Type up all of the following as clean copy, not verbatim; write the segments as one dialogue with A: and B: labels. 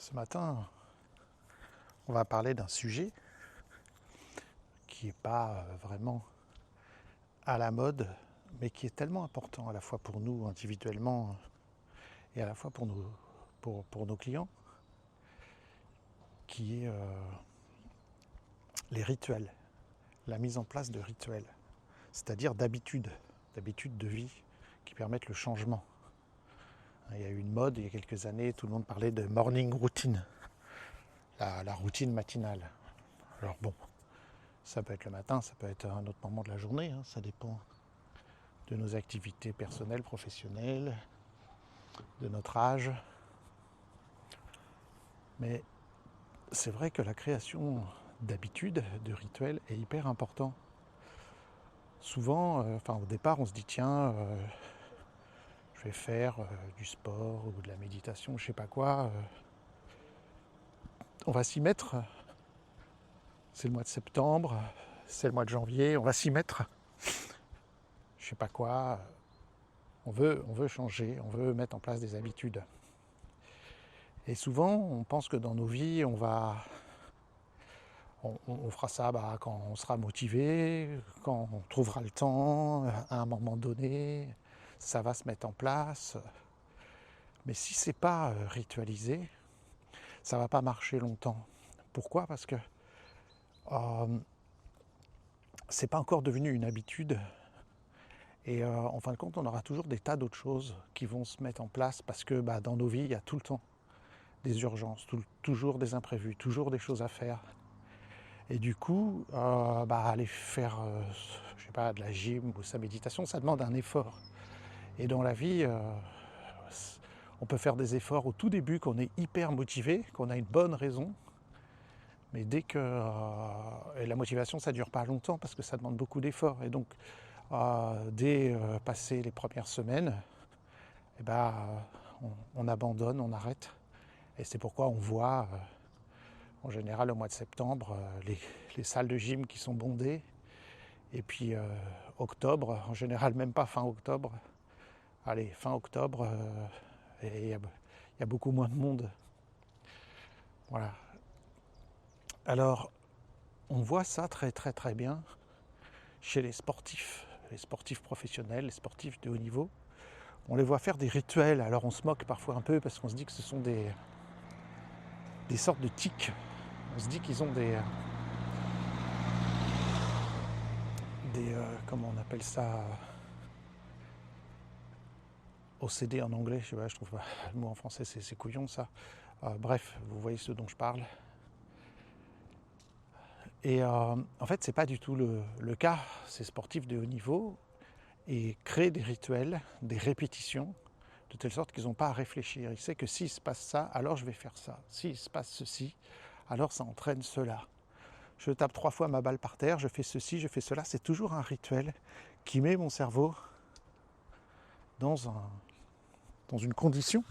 A: Ce matin, on va parler d'un sujet qui n'est pas vraiment à la mode, mais qui est tellement important à la fois pour nous individuellement et à la fois pour nos clients, qui est les rituels, la mise en place de rituels, c'est-à-dire d'habitudes de vie qui permettent le changement. Il y a eu une mode il y a quelques années, tout le monde parlait de morning routine, la routine matinale. Alors bon, ça peut être le matin, ça peut être à un autre moment de la journée, ça dépend de nos activités personnelles, professionnelles, de notre âge. Mais c'est vrai que la création d'habitudes, de rituels est hyper important. Souvent, au départ, on se dit tiens, je vais faire du sport ou de la méditation, je sais pas quoi. On va s'y mettre. C'est le mois de septembre, c'est le mois de janvier, on va s'y mettre. Je sais pas quoi. On veut changer, on veut mettre en place des habitudes. Et souvent, on pense que dans nos vies, on fera ça quand on sera motivé, quand on trouvera le temps, à un moment donné, ça va se mettre en place. Mais si c'est pas ritualisé, ça va pas marcher longtemps. Pourquoi ? Parce que c'est pas encore devenu une habitude. Et en fin de compte, on aura toujours des tas d'autres choses qui vont se mettre en place parce que dans nos vies, il y a tout le temps des urgences, toujours des imprévus, toujours des choses à faire. Et du coup, aller faire, je sais pas, de la gym ou sa méditation, ça demande un effort. Et dans la vie, on peut faire des efforts au tout début, qu'on est hyper motivé, qu'on a une bonne raison. Mais dès que et la motivation, ça dure pas longtemps parce que ça demande beaucoup d'efforts. Et donc, dès passer les premières semaines, on abandonne, on arrête. Et c'est pourquoi on voit en général au mois de septembre les salles de gym qui sont bondées. Et puis octobre, en général même pas fin octobre. Allez, fin octobre, et il y a beaucoup moins de monde. Voilà. Alors, on voit ça très très très bien chez les sportifs professionnels, les sportifs de haut niveau. On les voit faire des rituels. Alors on se moque parfois un peu parce qu'on se dit que ce sont des sortes de tics. On se dit qu'ils ont des comment on appelle ça, OCD en anglais, je trouve pas le mot en français, c'est couillon ça. Bref, vous voyez ce dont je parle. Et en fait, c'est pas du tout le cas. Ces sportifs de haut niveau et créent des rituels, des répétitions, de telle sorte qu'ils n'ont pas à réfléchir. Ils savent que s'il se passe ça, alors je vais faire ça. S'il se passe ceci, alors ça entraîne cela. Je tape 3 fois ma balle par terre, je fais ceci, je fais cela. C'est toujours un rituel qui met mon cerveau dans une condition,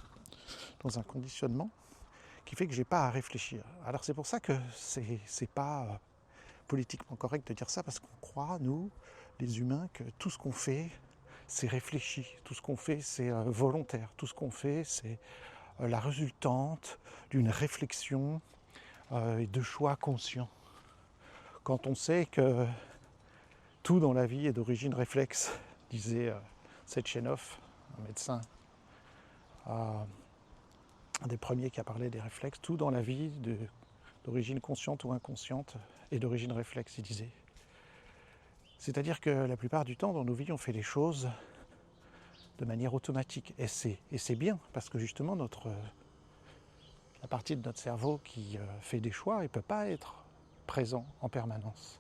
A: dans un conditionnement qui fait que j'ai pas à réfléchir. Alors c'est pour ça que c'est pas politiquement correct de dire ça, parce qu'on croit, nous, les humains, que tout ce qu'on fait, c'est réfléchi, tout ce qu'on fait, c'est volontaire, tout ce qu'on fait, c'est la résultante d'une réflexion et de choix conscients. Quand on sait que tout dans la vie est d'origine réflexe, disait Sechenov, un médecin, un des premiers qui a parlé des réflexes, tout dans la vie d'origine consciente ou inconsciente est d'origine réflexe, il disait. C'est-à-dire que la plupart du temps, dans nos vies, on fait les choses de manière automatique. Et c'est bien, parce que justement, la partie de notre cerveau qui fait des choix, elle ne peut pas être présent en permanence.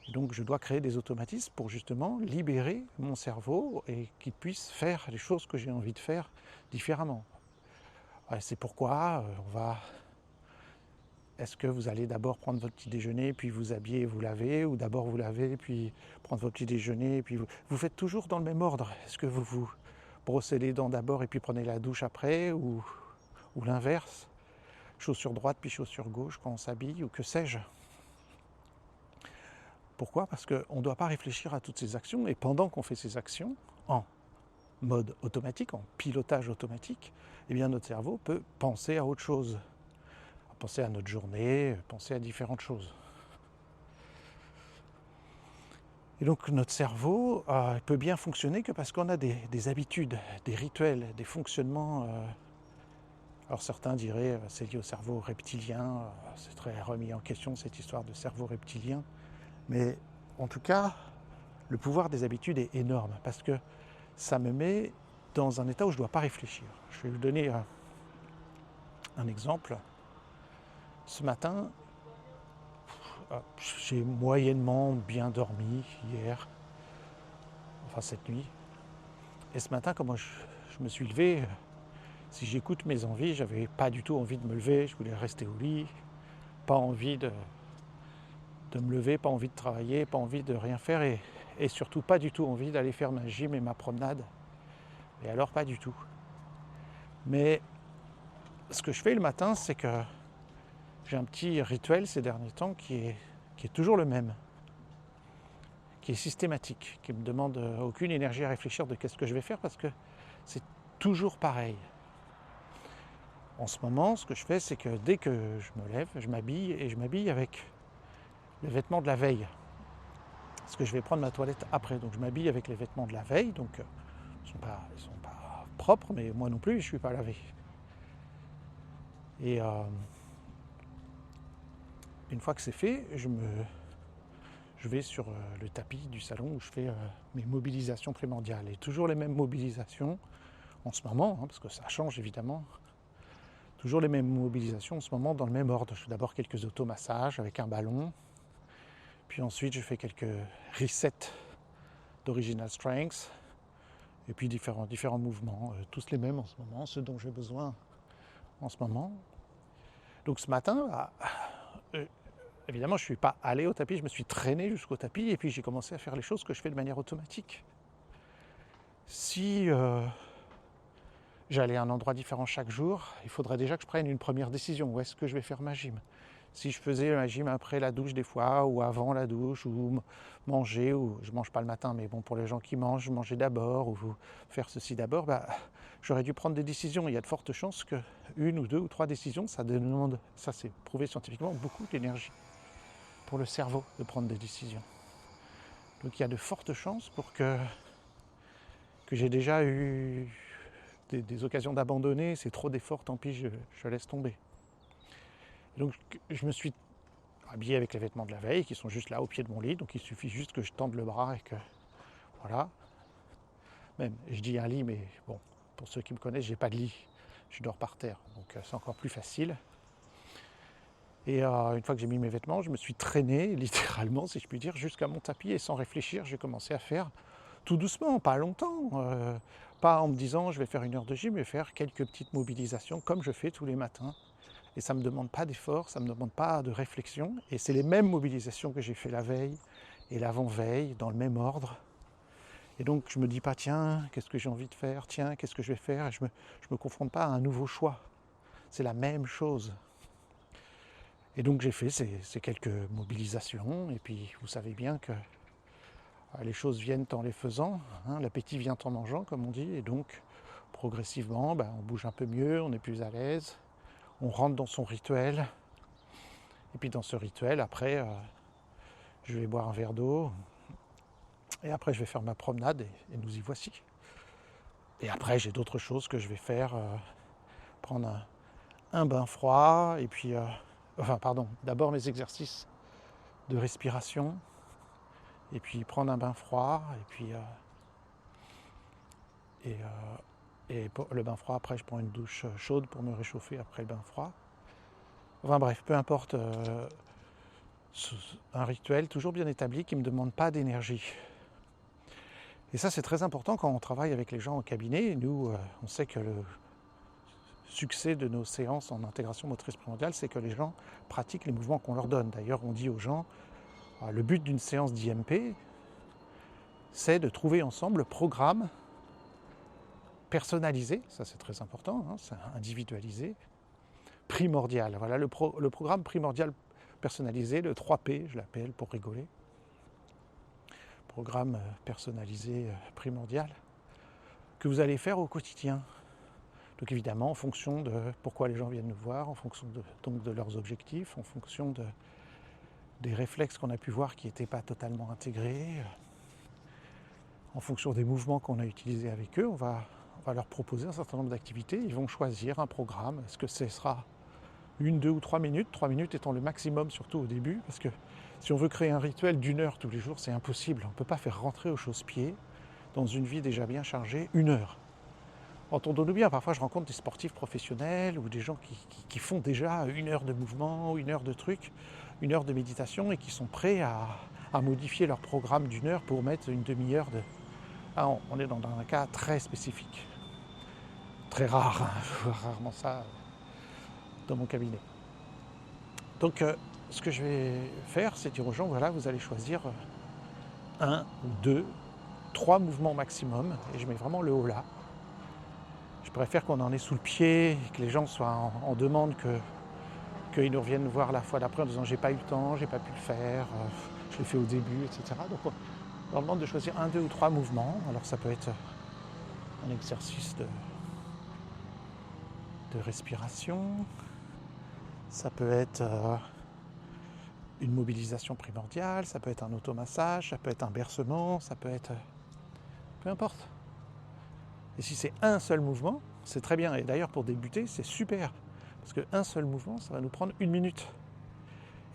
A: Et donc, je dois créer des automatismes pour justement libérer mon cerveau et qu'il puisse faire les choses que j'ai envie de faire différemment. Et c'est pourquoi est-ce que vous allez d'abord prendre votre petit déjeuner, puis vous habiller et vous laver, ou d'abord vous lavez, puis prendre votre petit déjeuner, puis vous faites toujours dans le même ordre. Est-ce que vous vous brossez les dents d'abord et puis prenez la douche après, ou l'inverse, chaussure droite puis chaussure gauche quand on s'habille, ou que sais-je. Pourquoi ? Parce qu'on ne doit pas réfléchir à toutes ces actions, et pendant qu'on fait ces actions, en mode automatique, en pilotage automatique, eh bien notre cerveau peut penser à autre chose. penser à notre journée, penser à différentes choses. Et donc notre cerveau peut bien fonctionner que parce qu'on a des habitudes, des rituels, des fonctionnements. Alors certains diraient c'est lié au cerveau reptilien, c'est très remis en question cette histoire de cerveau reptilien. Mais en tout cas, le pouvoir des habitudes est énorme parce que ça me met dans un état où je ne dois pas réfléchir. Je vais vous donner un exemple. Ce matin, j'ai moyennement bien dormi hier, enfin cette nuit. Et ce matin, comment je me suis levé, si j'écoute mes envies, j'avais pas du tout envie de me lever, je voulais rester au lit, pas envie de me lever, pas envie de travailler, pas envie de rien faire et surtout pas du tout envie d'aller faire ma gym et ma promenade. Et alors pas du tout. Mais ce que je fais le matin, c'est que j'ai un petit rituel ces derniers temps qui est toujours le même, qui est systématique, qui me demande aucune énergie à réfléchir de qu'est-ce que je vais faire parce que c'est toujours pareil. En ce moment, ce que je fais, c'est que dès que je me lève, je m'habille et je m'habille avec les vêtements de la veille. Parce que je vais prendre ma toilette après, donc je m'habille avec les vêtements de la veille, donc ils sont pas propres, mais moi non plus, je ne suis pas lavé. Et une fois que c'est fait, je vais sur le tapis du salon où je fais mes mobilisations primordiales. Et toujours les mêmes mobilisations en ce moment, parce que ça change évidemment. Toujours les mêmes mobilisations en ce moment dans le même ordre. Je fais d'abord quelques automassages avec un ballon. Puis ensuite, je fais quelques resets d'original strength. Et puis différents mouvements, tous les mêmes en ce moment, ceux dont j'ai besoin en ce moment. Donc ce matin, évidemment, je ne suis pas allé au tapis, je me suis traîné jusqu'au tapis et puis j'ai commencé à faire les choses que je fais de manière automatique. Si j'allais à un endroit différent chaque jour, il faudrait déjà que je prenne une première décision. Où est-ce que je vais faire ma gym ? Si je faisais ma gym après la douche des fois, ou avant la douche, ou manger, ou je ne mange pas le matin, mais bon, pour les gens qui mangent, manger d'abord, ou faire ceci d'abord, j'aurais dû prendre des décisions. Il y a de fortes chances que une ou deux ou trois décisions, ça demande, ça c'est prouvé scientifiquement, beaucoup d'énergie pour le cerveau de prendre des décisions. Donc il y a de fortes chances pour que j'ai déjà eu des occasions d'abandonner, c'est trop d'efforts, tant pis, je laisse tomber. Donc je me suis habillé avec les vêtements de la veille qui sont juste là au pied de mon lit, donc il suffit juste que je tende le bras et que voilà. Même, je dis un lit, mais bon, pour ceux qui me connaissent, j'ai pas de lit, je dors par terre, donc c'est encore plus facile. Et une fois que j'ai mis mes vêtements, je me suis traîné, littéralement, si je puis dire, jusqu'à mon tapis et sans réfléchir, j'ai commencé à faire tout doucement, pas longtemps, pas en me disant je vais faire 1 heure de gym, mais faire quelques petites mobilisations comme je fais tous les matins. Et ça ne me demande pas d'effort, ça ne me demande pas de réflexion. Et c'est les mêmes mobilisations que j'ai fait la veille et l'avant-veille, dans le même ordre. Et donc je me dis pas tiens, qu'est-ce que j'ai envie de faire ? Tiens, qu'est-ce que je vais faire ? Et je me confronte pas à un nouveau choix. C'est la même chose. Et donc j'ai fait ces quelques mobilisations. Et puis vous savez bien que les choses viennent en les faisant. L'appétit vient en mangeant, comme on dit. Et donc progressivement, on bouge un peu mieux, on est plus à l'aise. On rentre dans son rituel. Et puis dans ce rituel, après, je vais boire un verre d'eau. Et après, je vais faire ma promenade et nous y voici. Et après, j'ai d'autres choses que je vais faire. Prendre un bain froid. Et puis, d'abord mes exercices de respiration. Et puis prendre un bain froid. Et puis, et le bain froid, après, je prends une douche chaude pour me réchauffer après le bain froid. Enfin bref, peu importe, un rituel toujours bien établi qui ne me demande pas d'énergie. Et ça, c'est très important quand on travaille avec les gens en cabinet. Nous, on sait que le succès de nos séances en intégration motrice primordiale, c'est que les gens pratiquent les mouvements qu'on leur donne. D'ailleurs, on dit aux gens, le but d'une séance d'IMP, c'est de trouver ensemble le programme personnalisé, ça c'est très important, c'est individualisé, primordial. Voilà le programme primordial personnalisé, le 3P, je l'appelle pour rigoler. Programme personnalisé primordial que vous allez faire au quotidien. Donc évidemment, en fonction de pourquoi les gens viennent nous voir, en fonction donc de leurs objectifs, en fonction des réflexes qu'on a pu voir qui n'étaient pas totalement intégrés, en fonction des mouvements qu'on a utilisés avec eux, on va leur proposer un certain nombre d'activités. Ils vont choisir un programme. Est-ce que ce sera 1, 2 ou 3 minutes, 3 minutes étant le maximum, surtout au début, parce que si on veut créer un rituel d'1 heure tous les jours, c'est impossible. On ne peut pas faire rentrer au chausse-pied, dans une vie déjà bien chargée, 1 heure. Entendons-nous bien, parfois je rencontre des sportifs professionnels ou des gens qui font déjà 1 heure de mouvement, 1 heure de trucs, 1 heure de méditation et qui sont prêts à modifier leur programme d'1 heure pour mettre une demi-heure de... Ah, on est dans un cas très spécifique. Très rare, hein. Je vois rarement ça dans mon cabinet. Donc ce que je vais faire, c'est dire aux gens, voilà, vous allez choisir 1 ou 2, 3 mouvements maximum, et je mets vraiment le haut là. Je préfère qu'on en ait sous le pied, que les gens soient en demande, qu'ils nous reviennent voir la fois d'après en disant j'ai pas eu le temps, j'ai pas pu le faire, je l'ai fait au début, etc. Donc on leur demande de choisir 1, 2 ou 3 mouvements. Alors ça peut être un exercice de respiration, ça peut être une mobilisation primordiale, ça peut être un automassage, ça peut être un bercement, ça peut être... peu importe. Et si c'est un seul mouvement, c'est très bien. Et d'ailleurs, pour débuter, c'est super. Parce qu'un seul mouvement, ça va nous prendre 1 minute.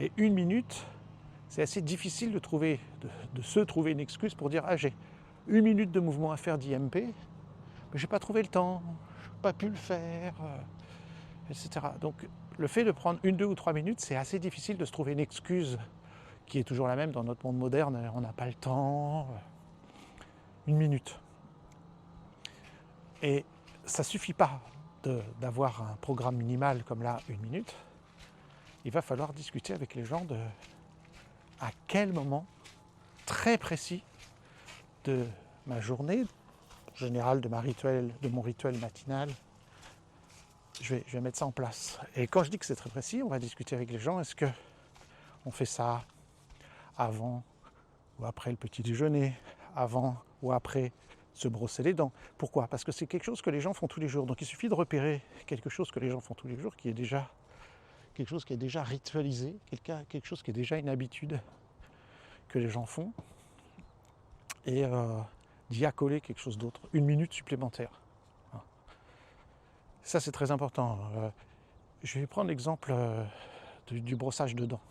A: Et 1 minute, c'est assez difficile de se trouver une excuse pour dire « Ah, j'ai 1 minute de mouvement à faire d'IMP, mais j'ai pas trouvé le temps, j'ai pas pu le faire, etc. » Donc, le fait de prendre 1, 2 ou 3 minutes, c'est assez difficile de se trouver une excuse qui est toujours la même dans notre monde moderne. On n'a pas le temps. 1 minute. Et ça ne suffit pas d'avoir un programme minimal comme là, 1 minute. Il va falloir discuter avec les gens de à quel moment très précis de ma journée, en général de mon rituel matinal, je vais mettre ça en place. Et quand je dis que c'est très précis, on va discuter avec les gens, est-ce qu'on fait ça avant ou après le petit déjeuner, avant ou après se brosser les dents. Pourquoi ? Parce que c'est quelque chose que les gens font tous les jours. Donc il suffit de repérer quelque chose que les gens font tous les jours qui est déjà quelque chose qui est déjà ritualisé, quelque chose qui est déjà une habitude que les gens font, et d'y accoler quelque chose d'autre, 1 minute supplémentaire. Ça c'est très important. Je vais prendre l'exemple du brossage de dents.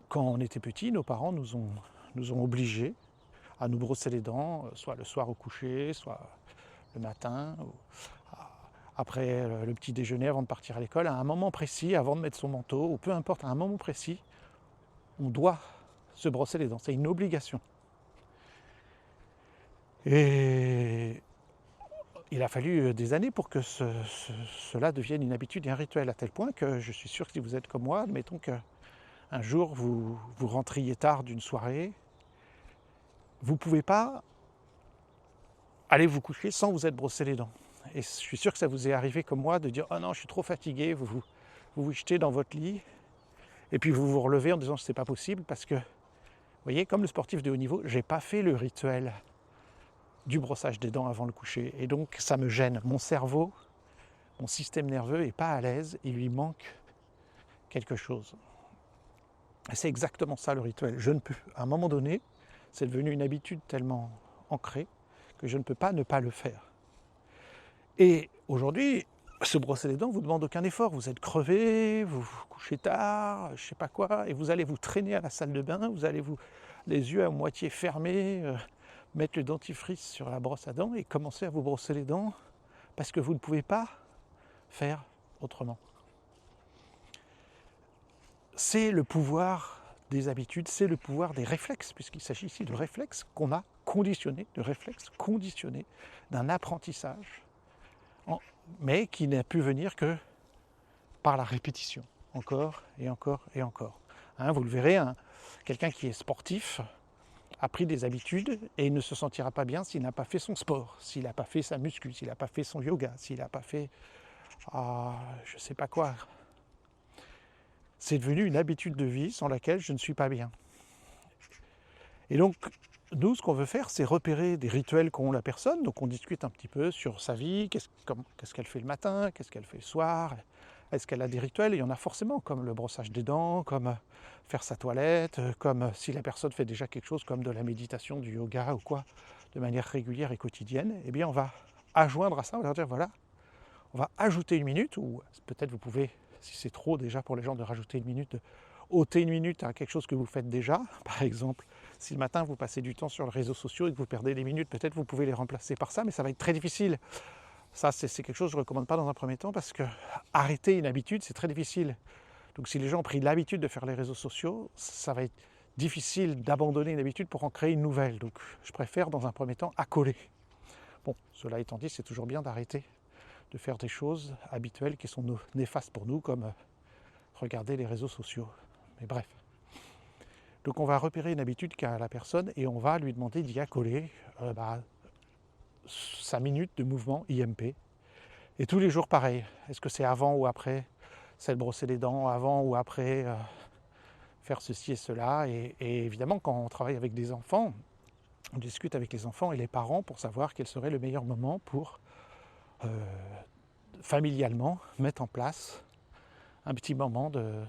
A: Quand on était petit, nos parents nous ont obligés à nous brosser les dents, soit le soir au coucher, soit le matin, ou après le petit déjeuner avant de partir à l'école, à un moment précis, avant de mettre son manteau, ou peu importe, à un moment précis, on doit se brosser les dents. C'est une obligation. Et il a fallu des années pour que cela devienne une habitude et un rituel, à tel point que je suis sûr que si vous êtes comme moi, admettons qu'un jour vous rentriez tard d'une soirée, vous ne pouvez pas aller vous coucher sans vous être brossé les dents. Et je suis sûr que ça vous est arrivé comme moi de dire « Oh non, je suis trop fatigué », vous jetez dans votre lit, et puis vous vous relevez en disant « C'est pas possible » parce que, vous voyez, comme le sportif de haut niveau, j'ai pas fait le rituel du brossage des dents avant le coucher. Et donc ça me gêne. Mon cerveau, mon système nerveux n'est pas à l'aise, il lui manque quelque chose. Et c'est exactement ça le rituel. Je ne peux, à un moment donné, c'est devenu une habitude tellement ancrée que je ne peux pas ne pas le faire. Et aujourd'hui, se brosser les dents ne vous demande aucun effort. Vous êtes crevé, vous vous couchez tard, je ne sais pas quoi, et vous allez vous traîner à la salle de bain, vous allez les yeux à moitié fermés, mettre le dentifrice sur la brosse à dents et commencer à vous brosser les dents parce que vous ne pouvez pas faire autrement. C'est le pouvoir des habitudes, c'est le pouvoir des réflexes, puisqu'il s'agit ici de réflexes qu'on a conditionnés, de réflexes conditionnés, d'un apprentissage, mais qui n'a pu venir que par la répétition, encore et encore et encore. Vous le verrez, quelqu'un qui est sportif a pris des habitudes et il ne se sentira pas bien s'il n'a pas fait son sport, s'il n'a pas fait sa muscu, s'il n'a pas fait son yoga, s'il n'a pas fait je ne sais pas quoi. C'est devenu une habitude de vie sans laquelle je ne suis pas bien. Et donc, nous, ce qu'on veut faire, c'est repérer des rituels qu'ont la personne. Donc on discute un petit peu sur sa vie, qu'est-ce qu'elle fait le matin, qu'est-ce qu'elle fait le soir, est-ce qu'elle a des rituels? Il y en a forcément, comme le brossage des dents, comme faire sa toilette, comme si la personne fait déjà quelque chose comme de la méditation, du yoga ou quoi, de manière régulière et quotidienne, eh bien on va adjoindre à ça, on va leur dire voilà, on va ajouter une minute, ou peut-être vous pouvez, si c'est trop déjà pour les gens de rajouter une minute, ôter une minute à quelque chose que vous faites déjà. Par exemple, si le matin vous passez du temps sur les réseaux sociaux et que vous perdez des minutes, peut-être vous pouvez les remplacer par ça, mais ça va être très difficile. Ça, c'est quelque chose que je ne recommande pas dans un premier temps, parce que arrêter une habitude, c'est très difficile. Donc si les gens ont pris l'habitude de faire les réseaux sociaux, ça va être difficile d'abandonner une habitude pour en créer une nouvelle. Donc je préfère dans un premier temps accoler. Bon, cela étant dit, c'est toujours bien d'arrêter de faire des choses habituelles qui sont néfastes pour nous, comme regarder les réseaux sociaux. Mais bref. Donc on va repérer une habitude qu'a la personne et on va lui demander d'y accoler sa minute de mouvement IMP. Et tous les jours pareil. Est-ce que c'est avant ou après celle de brosser les dents, avant ou après faire ceci et cela. Et évidemment, quand on travaille avec des enfants, on discute avec les enfants et les parents pour savoir quel serait le meilleur moment pour familialement mettre en place un petit moment de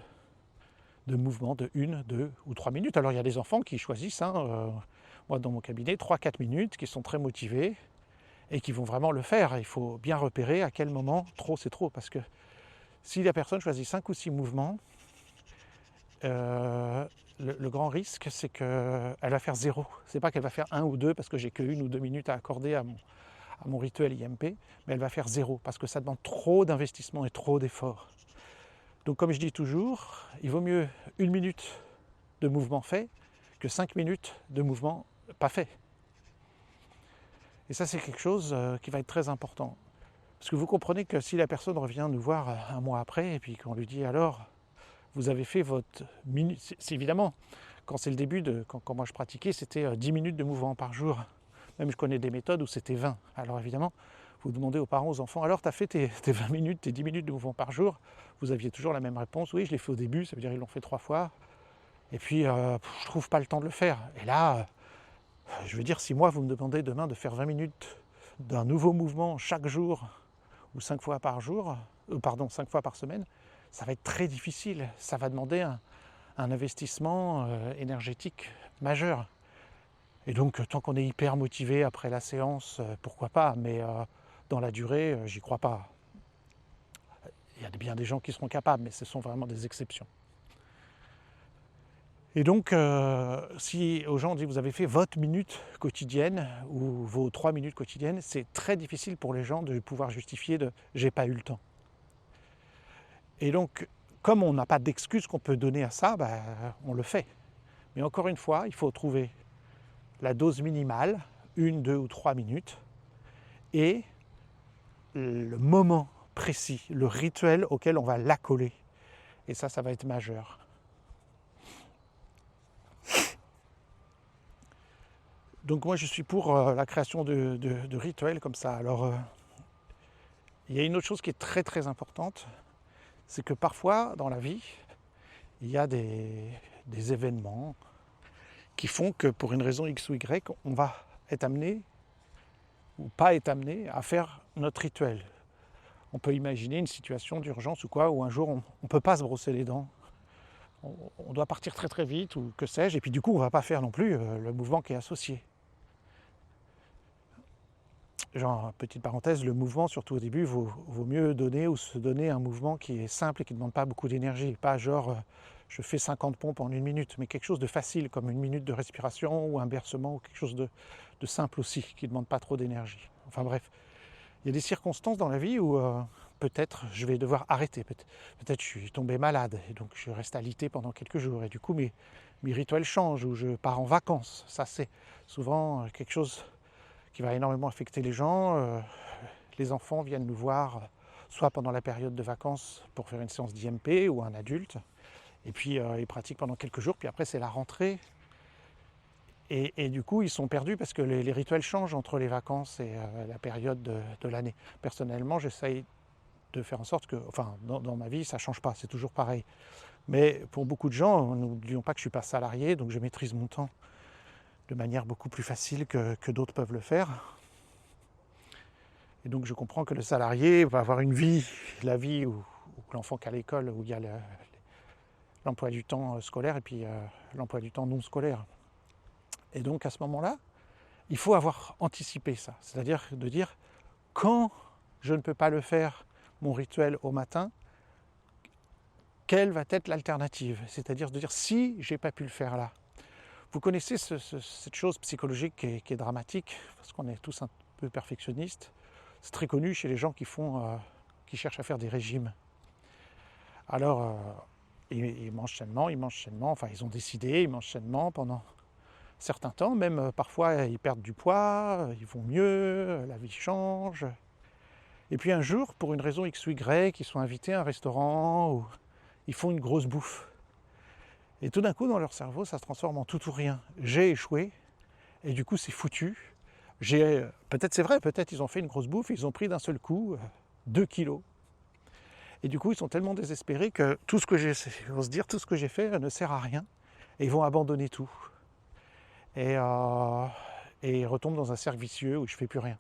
A: mouvement de 1, 2 ou 3 minutes. Alors il y a des enfants qui choisissent, moi dans mon cabinet, 3-4 minutes, qui sont très motivés et qui vont vraiment le faire. Il faut bien repérer à quel moment trop c'est trop, parce que si la personne choisit 5 ou 6 mouvements, le grand risque, c'est qu'elle va faire 0. C'est pas qu'elle va faire 1 ou 2 parce que j'ai que 1 ou 2 minutes à accorder à mon rituel IMP, mais elle va faire 0 parce que ça demande trop d'investissement et trop d'efforts. Donc comme je dis toujours, il vaut mieux 1 minute de mouvement fait que 5 minutes de mouvement pas fait. Et ça, c'est quelque chose qui va être très important. Parce que vous comprenez que si la personne revient nous voir un mois après et puis qu'on lui dit alors, vous avez fait votre minute, c'est évidemment, quand c'est le début, quand moi je pratiquais, c'était 10 minutes de mouvement par jour. Même je connais des méthodes où c'était 20. Alors évidemment, vous demandez aux parents, aux enfants, alors tu as fait tes 20 minutes, tes 10 minutes de mouvement par jour? Vous aviez toujours la même réponse, oui, je l'ai fait au début, ça veut dire qu'ils l'ont fait 3 fois. Et puis, je trouve pas le temps de le faire. Et là, je veux dire, si moi vous me demandez demain de faire 20 minutes d'un nouveau mouvement chaque jour, ou 5 fois par jour, 5 fois par semaine, ça va être très difficile. Ça va demander un investissement énergétique majeur. Et donc, tant qu'on est hyper motivé après la séance, pourquoi pas, mais dans la durée, j'y crois pas. Il y a bien des gens qui seront capables, mais ce sont vraiment des exceptions. Et donc, si aux gens on dit vous avez fait votre minute quotidienne ou vos 3 minutes quotidiennes, c'est très difficile pour les gens de pouvoir justifier de j'ai pas eu le temps. Et donc, comme on n'a pas d'excuse qu'on peut donner à ça, on le fait. Mais encore une fois, il faut trouver la dose minimale, 1, 2 ou 3 minutes, et le moment précis, le rituel auquel on va l'accoler. Et ça va être majeur. Donc moi je suis pour la création de rituels comme ça. Alors il y a une autre chose qui est très très importante, c'est que parfois dans la vie, il y a des événements qui font que pour une raison X ou Y, on va être amené ou pas être amené à faire notre rituel. On peut imaginer une situation d'urgence ou quoi, où un jour on ne peut pas se brosser les dents. On doit partir très très vite ou que sais-je, et puis du coup on ne va pas faire non plus le mouvement qui est associé. Genre, petite parenthèse, le mouvement, surtout au début, vaut mieux donner ou se donner un mouvement qui est simple et qui ne demande pas beaucoup d'énergie. Pas genre, je fais 50 pompes en 1 minute, mais quelque chose de facile, comme 1 minute de respiration ou un bercement, ou quelque chose de simple aussi, qui ne demande pas trop d'énergie. Enfin bref, il y a des circonstances dans la vie où peut-être je vais devoir arrêter. Peut-être je suis tombé malade, et donc je reste alité pendant quelques jours. Et du coup, mes rituels changent, ou je pars en vacances. Ça, c'est souvent quelque chose qui va énormément affecter les gens. Les enfants viennent nous voir soit pendant la période de vacances pour faire une séance d'IMP ou un adulte, et puis ils pratiquent pendant quelques jours, puis après c'est la rentrée, et du coup ils sont perdus parce que les rituels changent entre les vacances et la période de l'année. Personnellement, j'essaye de faire en sorte que, enfin dans ma vie ça ne change pas, c'est toujours pareil. Mais pour beaucoup de gens, n'oublions pas que je ne suis pas salarié, donc je maîtrise mon temps. de manière beaucoup plus facile que d'autres peuvent le faire. Et donc je comprends que le salarié va avoir une vie, la vie où l'enfant qui est à l'école, où il y a l'emploi du temps scolaire et puis l'emploi du temps non scolaire. Et donc à ce moment-là, il faut avoir anticipé ça. C'est-à-dire de dire, quand je ne peux pas le faire, mon rituel au matin, quelle va être l'alternative? C'est-à-dire de dire, si je n'ai pas pu le faire là. Vous connaissez cette chose psychologique qui est dramatique, parce qu'on est tous un peu perfectionnistes. C'est très connu chez les gens qui cherchent à faire des régimes. Alors, ils mangent sainement, enfin ils ont décidé, ils mangent sainement pendant certains temps, même parfois ils perdent du poids, ils vont mieux, la vie change. Et puis un jour, pour une raison X ou Y, ils sont invités à un restaurant où ils font une grosse bouffe. Et tout d'un coup, dans leur cerveau, ça se transforme en tout ou rien. J'ai échoué, et du coup c'est foutu. Peut-être c'est vrai, peut-être ils ont fait une grosse bouffe, ils ont pris d'un seul coup 2 kilos. Et du coup, ils sont tellement désespérés que tout ce que ils vont se dire, tout ce que j'ai fait ne sert à rien. Et ils vont abandonner tout. Et ils retombent dans un cercle vicieux où je ne fais plus rien.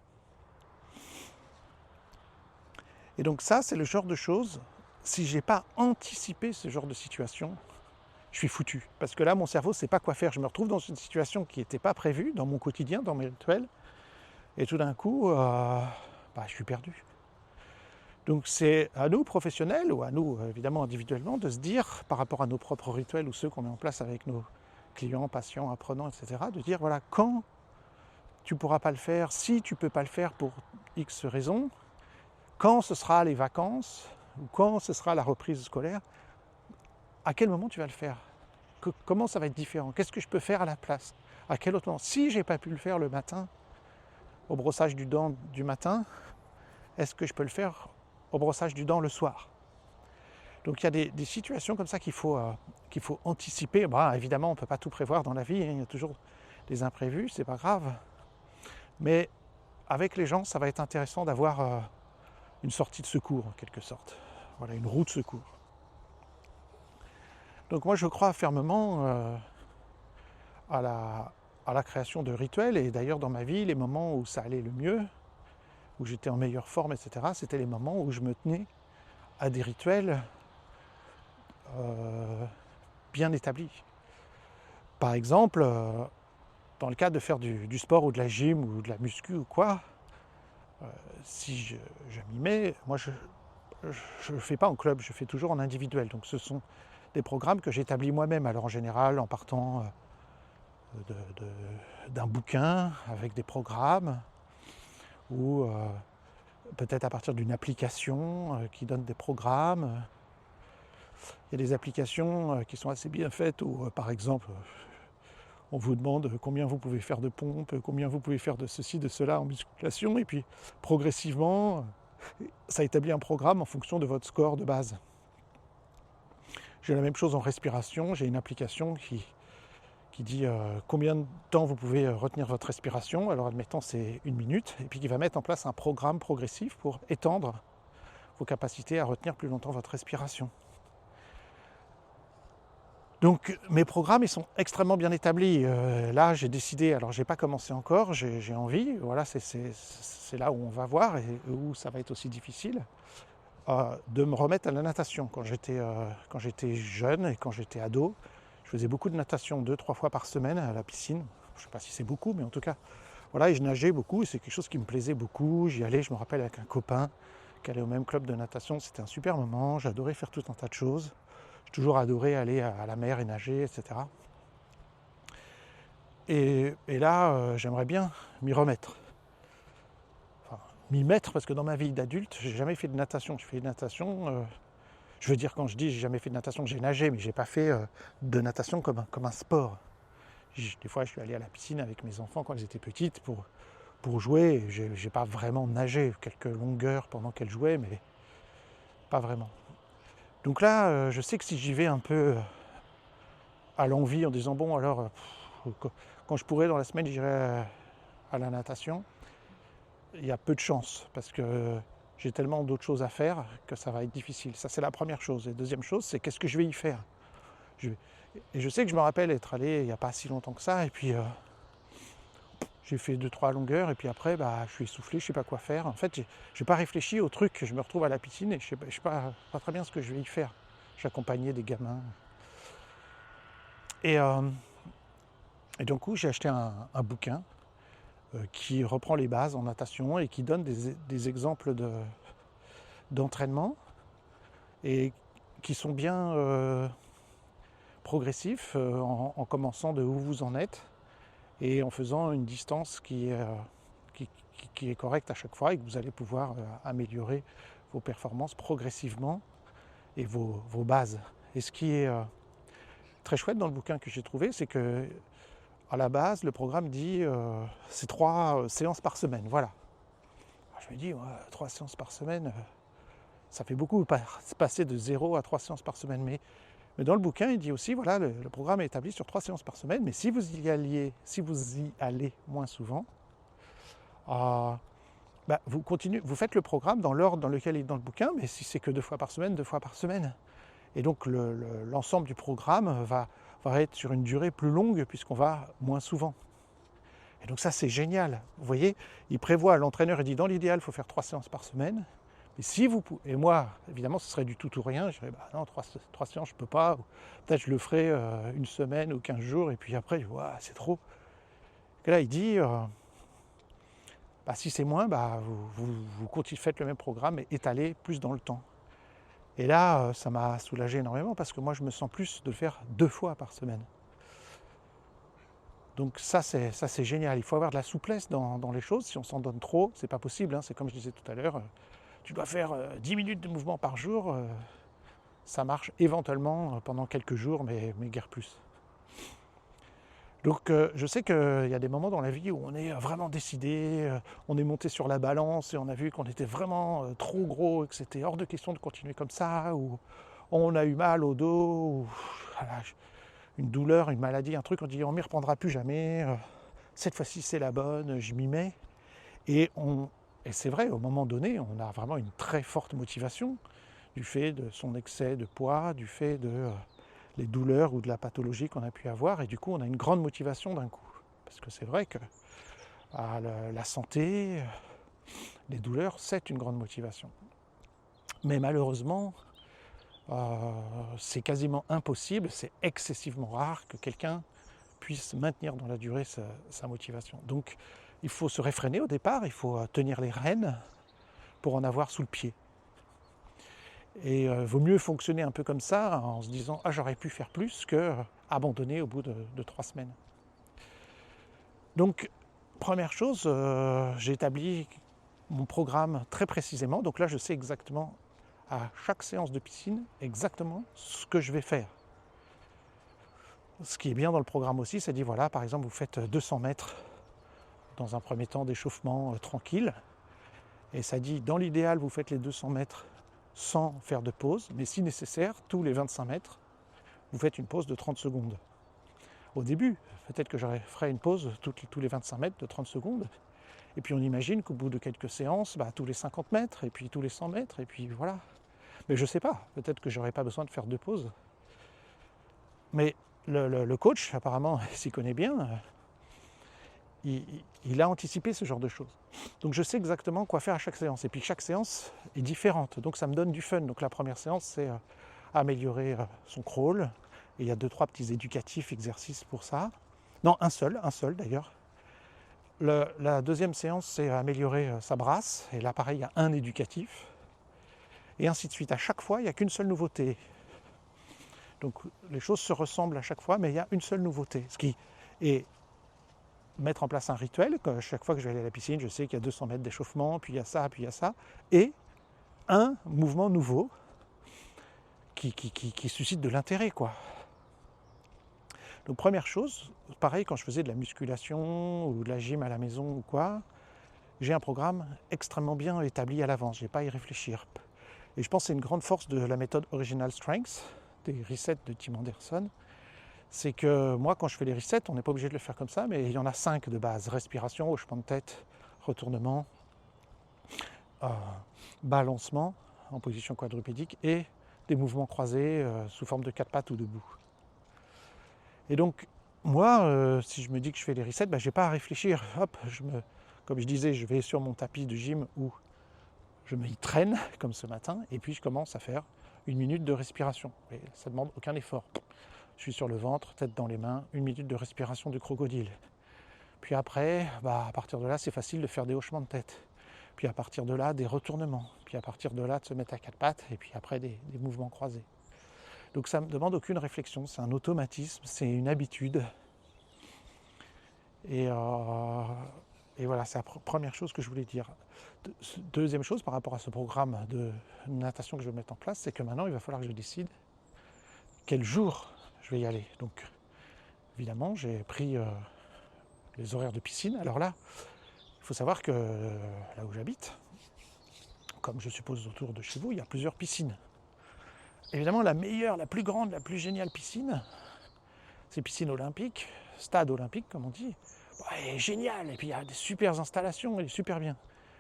A: Et donc ça, c'est le genre de choses, si je n'ai pas anticipé ce genre de situation, je suis foutu. Parce que là, mon cerveau ne sait pas quoi faire. Je me retrouve dans une situation qui n'était pas prévue dans mon quotidien, dans mes rituels. Et tout d'un coup, je suis perdu. Donc c'est à nous, professionnels, ou à nous, évidemment, individuellement, de se dire, par rapport à nos propres rituels ou ceux qu'on met en place avec nos clients, patients, apprenants, etc., de dire, voilà, quand tu ne pourras pas le faire, si tu ne peux pas le faire pour X raisons, quand ce sera les vacances, ou quand ce sera la reprise scolaire, à quel moment tu vas le faire? Comment ça va être différent? Qu'est-ce que je peux faire à la place? À quel autre moment? Si je n'ai pas pu le faire le matin, au brossage du dent du matin, est-ce que je peux le faire au brossage du dent le soir? Donc il y a des situations comme ça qu'il faut anticiper. Évidemment, on ne peut pas tout prévoir dans la vie, il y a toujours des imprévus, c'est pas grave. Mais avec les gens, ça va être intéressant d'avoir une sortie de secours en quelque sorte. Voilà, une roue de secours. Donc moi je crois fermement à la création de rituels, et d'ailleurs dans ma vie, les moments où ça allait le mieux, où j'étais en meilleure forme, etc., c'était les moments où je me tenais à des rituels bien établis. Par exemple, dans le cas de faire du sport ou de la gym ou de la muscu ou quoi, si je m'y mets, moi je ne fais pas en club, je fais toujours en individuel. Donc ce sont des programmes que j'établis moi-même, alors en général en partant d'un bouquin avec des programmes, ou peut-être à partir d'une application qui donne des programmes. Il y a des applications qui sont assez bien faites où, par exemple, on vous demande combien vous pouvez faire de pompes, combien vous pouvez faire de ceci, de cela en musculation, et puis progressivement, ça établit un programme en fonction de votre score de base. J'ai la même chose en respiration, j'ai une application qui dit combien de temps vous pouvez retenir votre respiration, alors admettons c'est 1 minute, et puis qui va mettre en place un programme progressif pour étendre vos capacités à retenir plus longtemps votre respiration. Donc mes programmes, ils sont extrêmement bien établis. Là, j'ai décidé, alors j'ai pas commencé encore, j'ai envie, voilà, c'est là où on va voir et où ça va être aussi difficile, de me remettre à la natation. Quand j'étais jeune et quand j'étais ado, je faisais beaucoup de natation, 2-3 fois par semaine à la piscine. Je ne sais pas si c'est beaucoup, mais en tout cas, voilà, et je nageais beaucoup, et c'est quelque chose qui me plaisait beaucoup. J'y allais, je me rappelle, avec un copain qui allait au même club de natation. C'était un super moment, j'adorais faire tout un tas de choses. J'ai toujours adoré aller à la mer et nager, etc. Et là, j'aimerais bien m'y remettre. Enfin, m'y mettre, parce que dans ma vie d'adulte, j'ai jamais fait de natation. Je fais de natation, je veux dire, quand je dis j'ai jamais fait de natation, j'ai nagé, mais j'ai pas fait de natation comme un sport. Des fois, je suis allé à la piscine avec mes enfants quand elles étaient petites pour jouer. J'ai pas vraiment nagé, quelques longueurs pendant qu'elles jouaient, mais pas vraiment. Donc là, je sais que si j'y vais un peu à l'envie en disant bon alors quand je pourrai dans la semaine j'irai à la natation, il y a peu de chance parce que j'ai tellement d'autres choses à faire que ça va être difficile. Ça c'est la première chose. Et deuxième chose, c'est qu'est-ce que je vais y faire. Et je sais que je me rappelle être allé il n'y a pas si longtemps que ça, et puis j'ai fait 2-3 longueurs et puis après je suis essoufflé, je ne sais pas quoi faire. En fait, j'ai pas réfléchi au truc, je me retrouve à la piscine et je ne sais pas très bien ce que je vais y faire. J'accompagnais des gamins. Et du coup, j'ai acheté un bouquin qui reprend les bases en natation et qui donne des exemples d'entraînement et qui sont bien progressifs en commençant de où vous en êtes et en faisant une distance qui est correcte à chaque fois et que vous allez pouvoir améliorer vos performances progressivement et vos bases. Et ce qui est très chouette dans le bouquin que j'ai trouvé, c'est que à la base, le programme dit c'est 3 séances par semaine. Voilà. Je me dis, 3 séances par semaine, ça fait beaucoup, passer de 0 à 3 séances par semaine. Mais dans le bouquin, il dit aussi, voilà, le programme est établi sur 3 séances par semaine, mais si vous y allez moins souvent, vous faites le programme dans l'ordre dans lequel il est dans le bouquin, mais si c'est que 2 fois par semaine, 2 fois par semaine. Et donc l'ensemble du programme va être sur une durée plus longue puisqu'on va moins souvent. Et donc ça c'est génial. Vous voyez, il prévoit, l'entraîneur dit dans l'idéal il faut faire 3 séances par semaine. Mais si vous pouvez, et moi évidemment ce serait du tout ou rien, je dirais non 3 séances je peux pas, peut-être je le ferai une semaine ou 15 jours et puis après je vois c'est trop. Et là il dit si c'est moins, vous faites le même programme et étalez plus dans le temps. Et là, ça m'a soulagé énormément parce que moi, je me sens plus de le faire 2 fois par semaine. Donc ça, c'est génial. Il faut avoir de la souplesse dans les choses. Si on s'en donne trop, c'est pas possible. Hein. C'est comme je disais tout à l'heure, tu dois faire 10 minutes de mouvement par jour. Ça marche éventuellement pendant quelques jours, mais guère plus. Donc je sais qu'il y a des moments dans la vie où on est vraiment décidé, on est monté sur la balance et on a vu qu'on était vraiment trop gros et que c'était hors de question de continuer comme ça, ou on a eu mal au dos, ou voilà, une douleur, une maladie, un truc, on dit on m'y reprendra plus jamais, cette fois-ci c'est la bonne, je m'y mets. Et c'est vrai, au moment donné, on a vraiment une très forte motivation du fait de son excès de poids, du fait de les douleurs ou de la pathologie qu'on a pu avoir, et du coup on a une grande motivation d'un coup. Parce que c'est vrai que la santé, les douleurs, c'est une grande motivation. Mais malheureusement, c'est quasiment impossible, c'est excessivement rare que quelqu'un puisse maintenir dans la durée sa motivation. Donc il faut se réfréner au départ, il faut tenir les rênes pour en avoir sous le pied. Et vaut mieux fonctionner un peu comme ça en se disant j'aurais pu faire plus que abandonner au bout de 3 semaines. Donc première chose, j'ai établi mon programme très précisément. Donc là je sais exactement à chaque séance de piscine exactement ce que je vais faire. Ce qui est bien dans le programme aussi, c'est dit voilà, par exemple vous faites 200 mètres dans un premier temps d'échauffement tranquille. Et ça dit dans l'idéal vous faites les 200 mètres sans faire de pause, mais si nécessaire, tous les 25 mètres, vous faites une pause de 30 secondes. Au début, peut-être que je ferai une pause tous les 25 mètres de 30 secondes, et puis on imagine qu'au bout de quelques séances, tous les 50 mètres, et puis tous les 100 mètres, et puis voilà. Mais je ne sais pas, peut-être que je n'aurai pas besoin de faire 2 pauses. Mais le coach, apparemment, s'y connaît bien, il a anticipé ce genre de choses. Donc je sais exactement quoi faire à chaque séance. Et puis chaque séance est différente. Donc ça me donne du fun. Donc la première séance, c'est améliorer son crawl. Et il y a 2-3 petits éducatifs exercices pour ça. Non, un seul d'ailleurs. La deuxième séance, c'est améliorer sa brasse. Et là, pareil, il y a un éducatif. Et ainsi de suite. À chaque fois, il n'y a qu'une seule nouveauté. Donc les choses se ressemblent à chaque fois, mais il y a une seule nouveauté. Ce qui est mettre en place un rituel, que chaque fois que je vais aller à la piscine, je sais qu'il y a 200 mètres d'échauffement, puis il y a ça, et un mouvement nouveau qui suscite de l'intérêt, quoi. Donc première chose, pareil quand je faisais de la musculation ou de la gym à la maison ou quoi, j'ai un programme extrêmement bien établi à l'avance, je n'ai pas à y réfléchir. Et je pense que c'est une grande force de la méthode Original Strength, des resets de Tim Anderson, c'est que moi, quand je fais les resets, on n'est pas obligé de le faire comme ça, mais il y en a 5 de base. Respiration, hochement de tête, retournement, balancement en position quadrupédique et des mouvements croisés sous forme de 4 pattes ou debout. Et donc, moi, si je me dis que je fais les resets, je n'ai pas à réfléchir. Hop, comme je disais, je vais sur mon tapis de gym où je me y traîne, comme ce matin, et puis je commence à faire 1 minute de respiration. Et ça ne demande aucun effort. Je suis sur le ventre, tête dans les mains, 1 minute de respiration du crocodile. Puis après, à partir de là, c'est facile de faire des hochements de tête. Puis à partir de là, des retournements. Puis à partir de là, de se mettre à 4 pattes, et puis après, des mouvements croisés. Donc ça ne me demande aucune réflexion, c'est un automatisme, c'est une habitude. Et voilà, c'est la première chose que je voulais dire. Deuxième chose, par rapport à ce programme de natation que je vais mettre en place, c'est que maintenant, il va falloir que je décide quel jour je vais y aller. Donc, évidemment, j'ai pris les horaires de piscine. Alors là, il faut savoir que là où j'habite, comme je suppose autour de chez vous, il y a plusieurs piscines. Évidemment, la meilleure, la plus grande, la plus géniale piscine, c'est piscine olympique, stade olympique, comme on dit. Elle est géniale, et puis il y a des super installations, elle est super bien.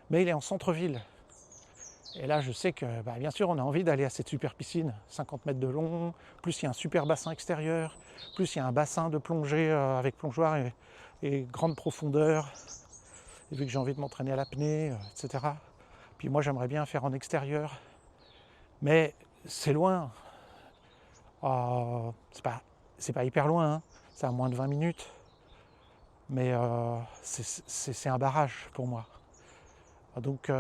A: Mais il est en centre-ville. Et là, je sais que, bien sûr, on a envie d'aller à cette super piscine, 50 mètres de long, plus il y a un super bassin extérieur, plus il y a un bassin de plongée avec plongeoir et grande profondeur. Et vu que j'ai envie de m'entraîner à l'apnée, etc. Puis moi, j'aimerais bien faire en extérieur. Mais c'est loin. C'est pas hyper loin, hein. C'est à moins de 20 minutes. Mais c'est un barrage pour moi. Donc,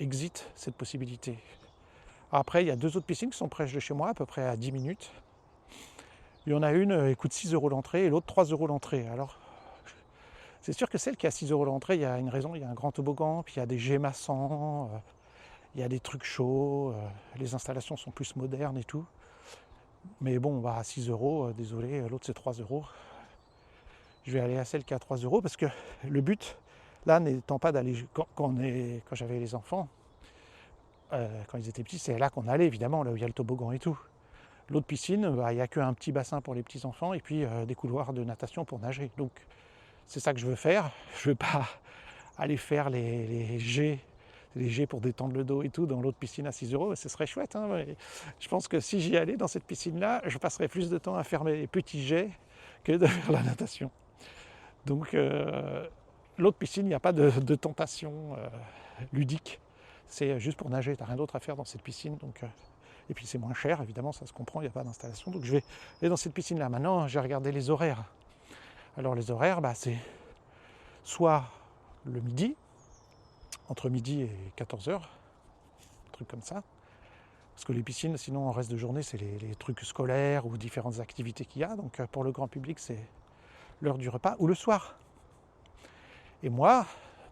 A: exit cette possibilité. Après, il y a 2 autres piscines qui sont près de chez moi, à peu près à 10 minutes. Il y en a une, elle coûte 6 € l'entrée et l'autre 3 € l'entrée. Alors, c'est sûr que celle qui a 6 € l'entrée, il y a une raison, il y a un grand toboggan, puis il y a des jets massants, il y a des trucs chauds, les installations sont plus modernes et tout. Mais bon, à 6 €, désolé, l'autre c'est 3 €. Je vais aller à celle qui a 3 € parce que le but, là, n'étant pas d'aller, quand j'avais les enfants, quand ils étaient petits, c'est là qu'on allait, évidemment, là où il y a le toboggan et tout. L'autre piscine, il n'y a qu'un petit bassin pour les petits-enfants et puis des couloirs de natation pour nager. Donc, c'est ça que je veux faire. Je ne veux pas aller faire les jets pour détendre le dos et tout dans l'autre piscine à 6 €. Ce serait chouette, hein, mais je pense que si j'y allais dans cette piscine-là, je passerais plus de temps à faire mes petits jets que de faire la natation. Donc, l'autre piscine, il n'y a pas de tentation ludique. C'est juste pour nager, tu n'as rien d'autre à faire dans cette piscine. Donc, et puis c'est moins cher, évidemment, ça se comprend, il n'y a pas d'installation. Donc je vais aller dans cette piscine-là. Maintenant, j'ai regardé les horaires. Alors les horaires, c'est soit le midi, entre midi et 14h, un truc comme ça. Parce que les piscines, sinon, en reste de journée, c'est les trucs scolaires ou différentes activités qu'il y a. Donc pour le grand public, c'est l'heure du repas ou le soir. Et moi,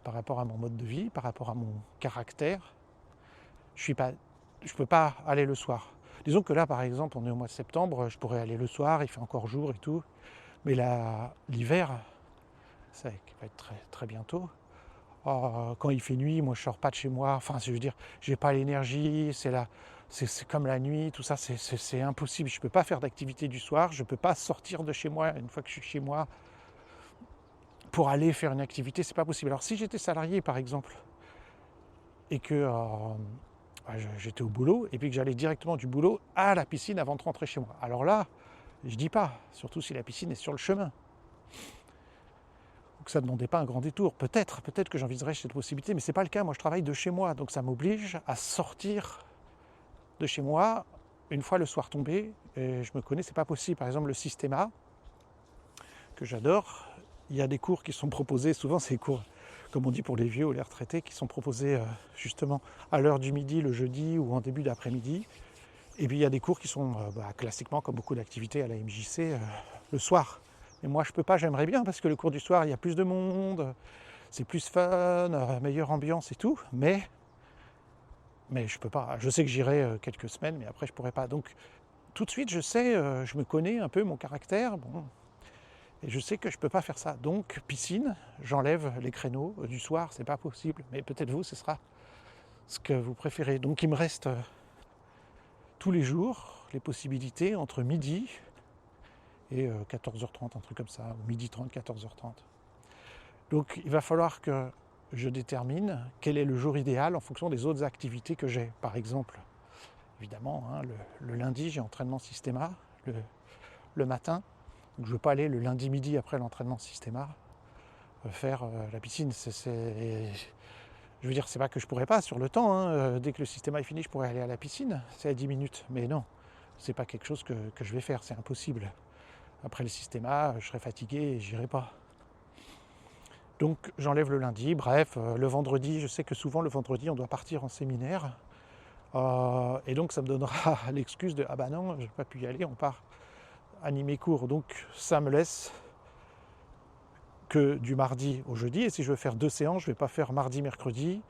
A: par rapport à mon mode de vie, par rapport à mon caractère, je ne peux pas aller le soir. Disons que là, par exemple, on est au mois de septembre, je pourrais aller le soir, il fait encore jour et tout. Mais là, l'hiver, ça va être très, très bientôt. Quand il fait nuit, moi je sors pas de chez moi. Enfin, je veux dire, j'ai pas l'énergie, c'est comme la nuit, tout ça, c'est impossible. Je peux pas faire d'activité du soir, je peux pas sortir de chez moi une fois que je suis chez moi pour aller faire une activité, c'est pas possible. Alors si j'étais salarié, par exemple, et que j'étais au boulot, et puis que j'allais directement du boulot à la piscine avant de rentrer chez moi. Alors là, je dis pas, surtout si la piscine est sur le chemin. Donc ça ne demandait pas un grand détour. Peut-être que j'envisagerais cette possibilité, mais c'est pas le cas. Moi, je travaille de chez moi, donc ça m'oblige à sortir de chez moi une fois le soir tombé. Et je me connais, c'est pas possible. Par exemple, le Systema, que j'adore, il y a des cours qui sont proposés, souvent c'est des cours, comme on dit pour les vieux ou les retraités, qui sont proposés justement à l'heure du midi, le jeudi ou en début d'après-midi. Et puis il y a des cours qui sont classiquement, comme beaucoup d'activités à la MJC, le soir. Et moi je peux pas, j'aimerais bien, parce que le cours du soir, il y a plus de monde, c'est plus fun, meilleure ambiance et tout, mais je peux pas. Je sais que j'irai quelques semaines, mais après je pourrais pas. Donc tout de suite, je sais, je me connais un peu mon caractère, et je sais que je peux pas faire ça. Donc piscine, j'enlève les créneaux du soir, c'est pas possible. Mais peut-être vous, ce sera ce que vous préférez. Donc il me reste tous les jours les possibilités entre midi et 14h30, un truc comme ça, ou midi 30, 14h30. Donc il va falloir que je détermine quel est le jour idéal en fonction des autres activités que j'ai. Par exemple, évidemment, le lundi, j'ai entraînement Systema le matin. Donc je ne veux pas aller le lundi midi après l'entraînement Systéma faire la piscine. Je veux dire, c'est pas que je pourrais pas sur le temps. Hein. Dès que le Systéma est fini, je pourrais aller à la piscine. C'est à 10 minutes. Mais non, c'est pas quelque chose que je vais faire. C'est impossible. Après le Systéma, je serai fatigué et j'irai pas. Donc j'enlève le lundi. Bref, le vendredi, je sais que souvent le vendredi, on doit partir en séminaire. Et donc ça me donnera l'excuse de « Ah bah non, j'ai pas pu y aller, on part animer cours ». Donc ça me laisse que du mardi au jeudi. Et si je veux faire 2 séances, je ne vais pas faire mardi, mercredi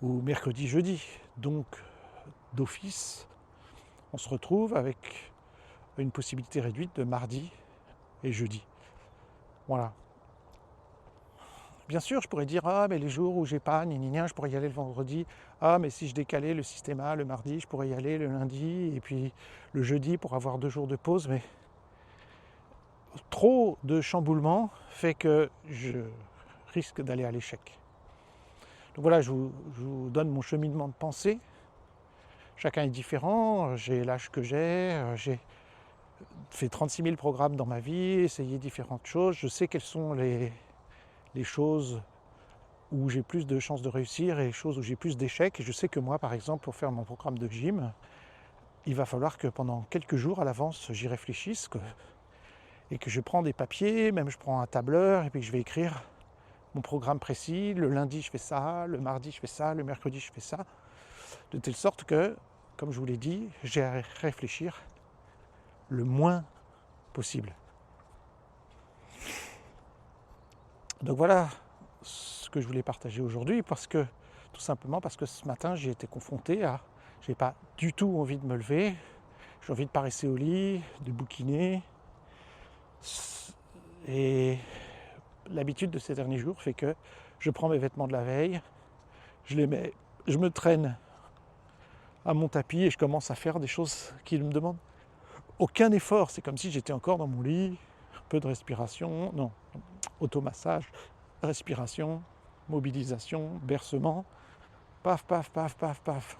A: ou mercredi, jeudi. Donc d'office, on se retrouve avec une possibilité réduite de mardi et jeudi. Voilà. Bien sûr, je pourrais dire « Ah, mais les jours où j'ai pas, je pourrais y aller le vendredi. Ah, mais si je décalais le Systéma le mardi, je pourrais y aller le lundi. Et puis le jeudi pour avoir 2 jours de pause. » Mais trop de chamboulement fait que je risque d'aller à l'échec. Donc voilà, je vous donne mon cheminement de pensée. Chacun est différent. J'ai l'âge que j'ai fait 36 000 programmes dans ma vie, essayé différentes choses. Je sais quelles sont les choses où j'ai plus de chances de réussir et les choses où j'ai plus d'échecs. Et je sais que moi, par exemple, pour faire mon programme de gym, il va falloir que pendant quelques jours à l'avance, j'y réfléchisse et que je prends des papiers, même je prends un tableur et puis je vais écrire mon programme précis. Le lundi, je fais ça, le mardi, je fais ça, le mercredi, je fais ça. De telle sorte que, comme je vous l'ai dit, j'ai à réfléchir le moins possible. Donc voilà ce que je voulais partager aujourd'hui, tout simplement parce que ce matin j'ai été confronté à, j'ai pas du tout envie de me lever, j'ai envie de pas rester au lit, de bouquiner, et l'habitude de ces derniers jours fait que je prends mes vêtements de la veille, je les mets, je me traîne à mon tapis et je commence à faire des choses qui ne me demandent aucun effort. C'est comme si j'étais encore dans mon lit, un peu de respiration, automassage, respiration, mobilisation, bercement, paf, paf, paf, paf, paf.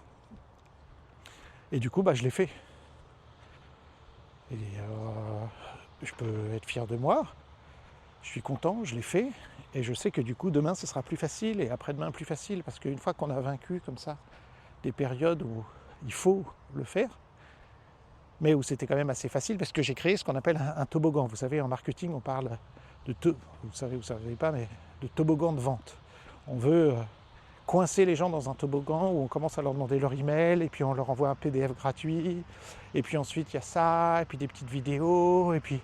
A: Et du coup, je l'ai fait. Et je peux être fier de moi, je suis content, je l'ai fait, et je sais que du coup, demain, ce sera plus facile, et après-demain, plus facile, parce qu'une fois qu'on a vaincu comme ça des périodes où il faut le faire, mais où c'était quand même assez facile, parce que j'ai créé ce qu'on appelle un toboggan. Vous savez, en marketing, on parle vous savez pas, mais de toboggan de vente. On veut coincer les gens dans un toboggan où on commence à leur demander leur email, et puis on leur envoie un PDF gratuit, et puis ensuite il y a ça, et puis des petites vidéos, et puis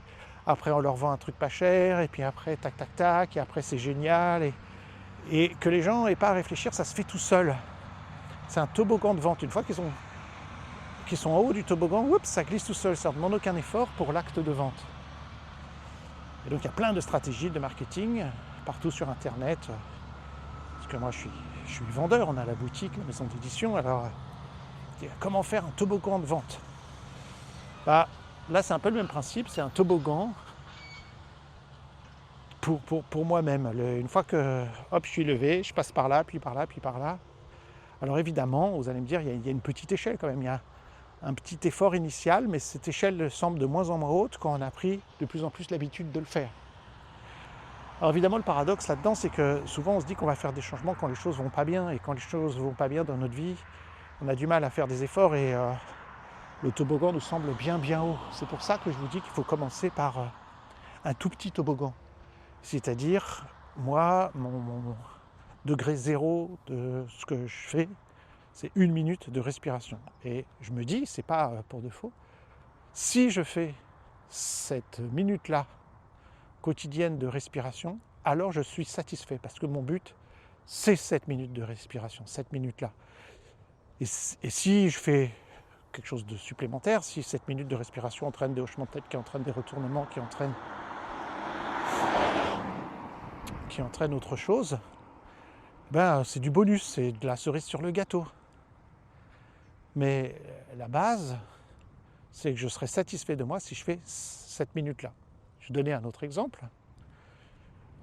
A: après on leur vend un truc pas cher, et puis après tac tac tac, et après c'est génial, et que les gens n'aient pas à réfléchir, ça se fait tout seul. C'est un toboggan de vente. Une fois qu'ils sont en haut du toboggan, ça glisse tout seul, ça ne demande aucun effort pour l'acte de vente. Et donc il y a plein de stratégies de marketing partout sur internet, parce que moi je suis vendeur, on a la boutique, la maison d'édition, alors comment faire un toboggan de vente? Là c'est un peu le même principe, c'est un toboggan pour moi-même. Une fois que je suis levé, je passe par là, puis par là, puis par là. Alors évidemment, vous allez me dire, il y a une petite échelle quand même, il y a un petit effort initial, mais cette échelle semble de moins en moins haute quand on a pris de plus en plus l'habitude de le faire. Alors évidemment, le paradoxe là-dedans, c'est que souvent on se dit qu'on va faire des changements quand les choses vont pas bien, et quand les choses vont pas bien dans notre vie, on a du mal à faire des efforts, et le toboggan nous semble bien bien haut. C'est pour ça que je vous dis qu'il faut commencer par un tout petit toboggan. C'est-à-dire, moi, mon degré zéro de ce que je fais, c'est 1 minute de respiration. Et je me dis, c'est pas pour de faux, si je fais cette minute-là quotidienne de respiration, alors je suis satisfait, parce que mon but, c'est 7 minutes de respiration, 7 minutes-là. Et si je fais quelque chose de supplémentaire, si 7 minutes de respiration entraîne des hochements de tête, qui entraînent des retournements, qui entraînent autre chose, c'est du bonus, c'est de la cerise sur le gâteau. Mais la base, c'est que je serai satisfait de moi si je fais cette minute-là. Je vais donner un autre exemple.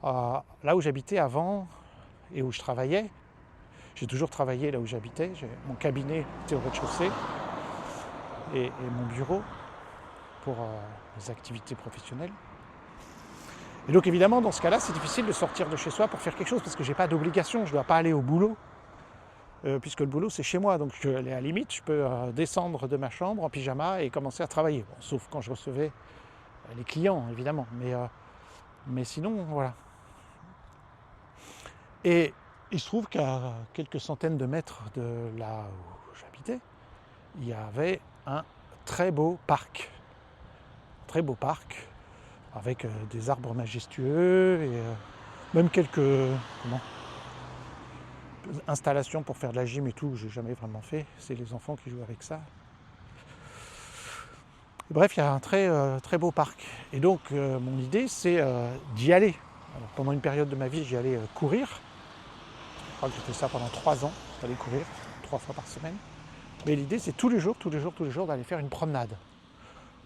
A: Là où j'habitais avant et où je travaillais, j'ai toujours travaillé là où j'habitais. Mon cabinet était au rez-de-chaussée et mon bureau pour les activités professionnelles. Et donc évidemment, dans ce cas-là, c'est difficile de sortir de chez soi pour faire quelque chose parce que j'ai pas d'obligation, je ne dois pas aller au boulot, puisque le boulot c'est chez moi. Donc à la limite, je peux descendre de ma chambre en pyjama et commencer à travailler. Bon, sauf quand je recevais les clients, évidemment. Mais sinon, voilà. Et il se trouve qu'à quelques centaines de mètres de là où j'habitais, il y avait un très beau parc. Très beau parc, avec des arbres majestueux et même quelques installations pour faire de la gym et tout, j'ai jamais vraiment fait. C'est les enfants qui jouent avec ça. Et bref, il y a un très beau parc. Et donc, mon idée, c'est d'y aller. Alors, pendant une période de ma vie, j'y allais courir. Je crois que j'ai fait ça pendant 3 ans, d'aller courir 3 fois par semaine. Mais l'idée, c'est tous les jours, d'aller faire une promenade.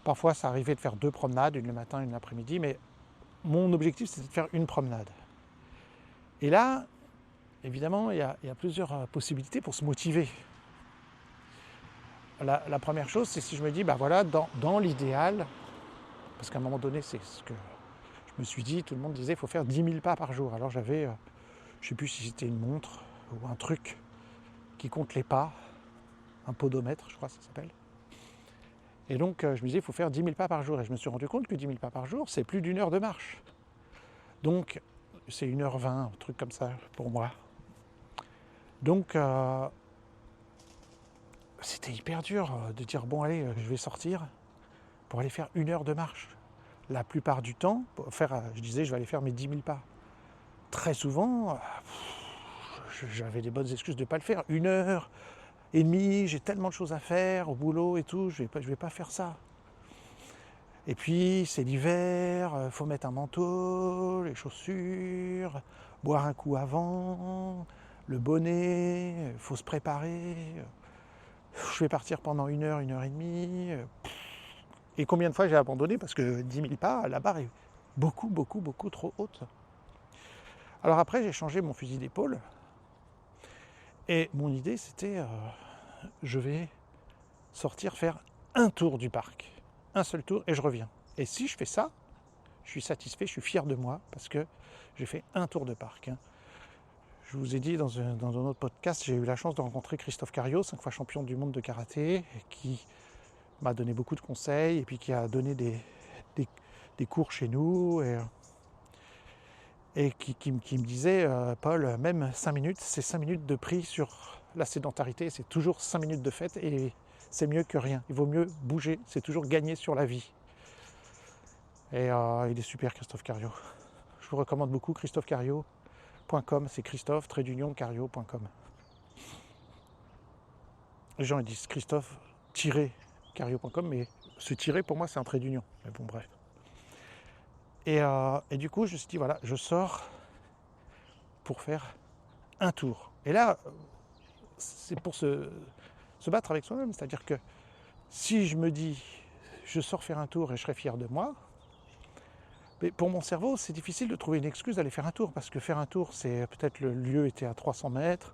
A: Parfois, ça arrivait de faire 2 promenades, une le matin, une l'après-midi, mais mon objectif, c'était de faire une promenade. Et là, évidemment, il y a plusieurs possibilités pour se motiver. La première chose, c'est si je me dis, voilà, dans l'idéal, parce qu'à un moment donné, c'est ce que je me suis dit, tout le monde disait, il faut faire 10 000 pas par jour. Alors j'avais, je ne sais plus si c'était une montre ou un truc qui compte les pas, un podomètre, je crois que ça s'appelle. Et donc, je me disais, il faut faire 10 000 pas par jour. Et je me suis rendu compte que 10 000 pas par jour, c'est plus d'1 heure de marche. Donc, c'est 1h20, un truc comme ça pour moi. Donc, c'était hyper dur de dire, bon, allez, je vais sortir pour aller faire 1 heure de marche. La plupart du temps, je disais, je vais aller faire mes 10 000 pas. Très souvent, j'avais des bonnes excuses de ne pas le faire. 1h30, j'ai tellement de choses à faire au boulot et tout, je vais pas faire ça. Et puis, c'est l'hiver, faut mettre un manteau, les chaussures, boire un coup avant, le bonnet, faut se préparer. Je vais partir pendant 1 heure, 1h30. Et combien de fois j'ai abandonné parce que 10 000 pas, la barre est beaucoup trop haute. Alors après, j'ai changé mon fusil d'épaule. Et mon idée, c'était, je vais sortir faire un tour du parc. Un seul tour et je reviens. Et si je fais ça, je suis satisfait, je suis fier de moi parce que j'ai fait un tour de parc. Je vous ai dit dans un autre podcast, j'ai eu la chance de rencontrer Christophe Cario, 5 fois champion du monde de karaté, qui m'a donné beaucoup de conseils et puis qui a donné des cours chez nous et qui me disait, Paul, même 5 minutes, c'est 5 minutes de prix sur la sédentarité, c'est toujours 5 minutes de fête et c'est mieux que rien. Il vaut mieux bouger, c'est toujours gagner sur la vie. Et il est super, Christophe Cario. Je vous recommande beaucoup christophecario.com, c'est Christophe-cario.com. Les gens ils disent Christophe-cario.com, mais ce tiret pour moi c'est un trait d'union. Mais bon, bref. Et du coup, je me suis dit, voilà, je sors pour faire un tour. Et là, c'est pour se battre avec soi-même. C'est-à-dire que si je me dis, je sors faire un tour et je serai fier de moi, mais pour mon cerveau, c'est difficile de trouver une excuse d'aller faire un tour. Parce que faire un tour, c'est peut-être le lieu était à 300 mètres,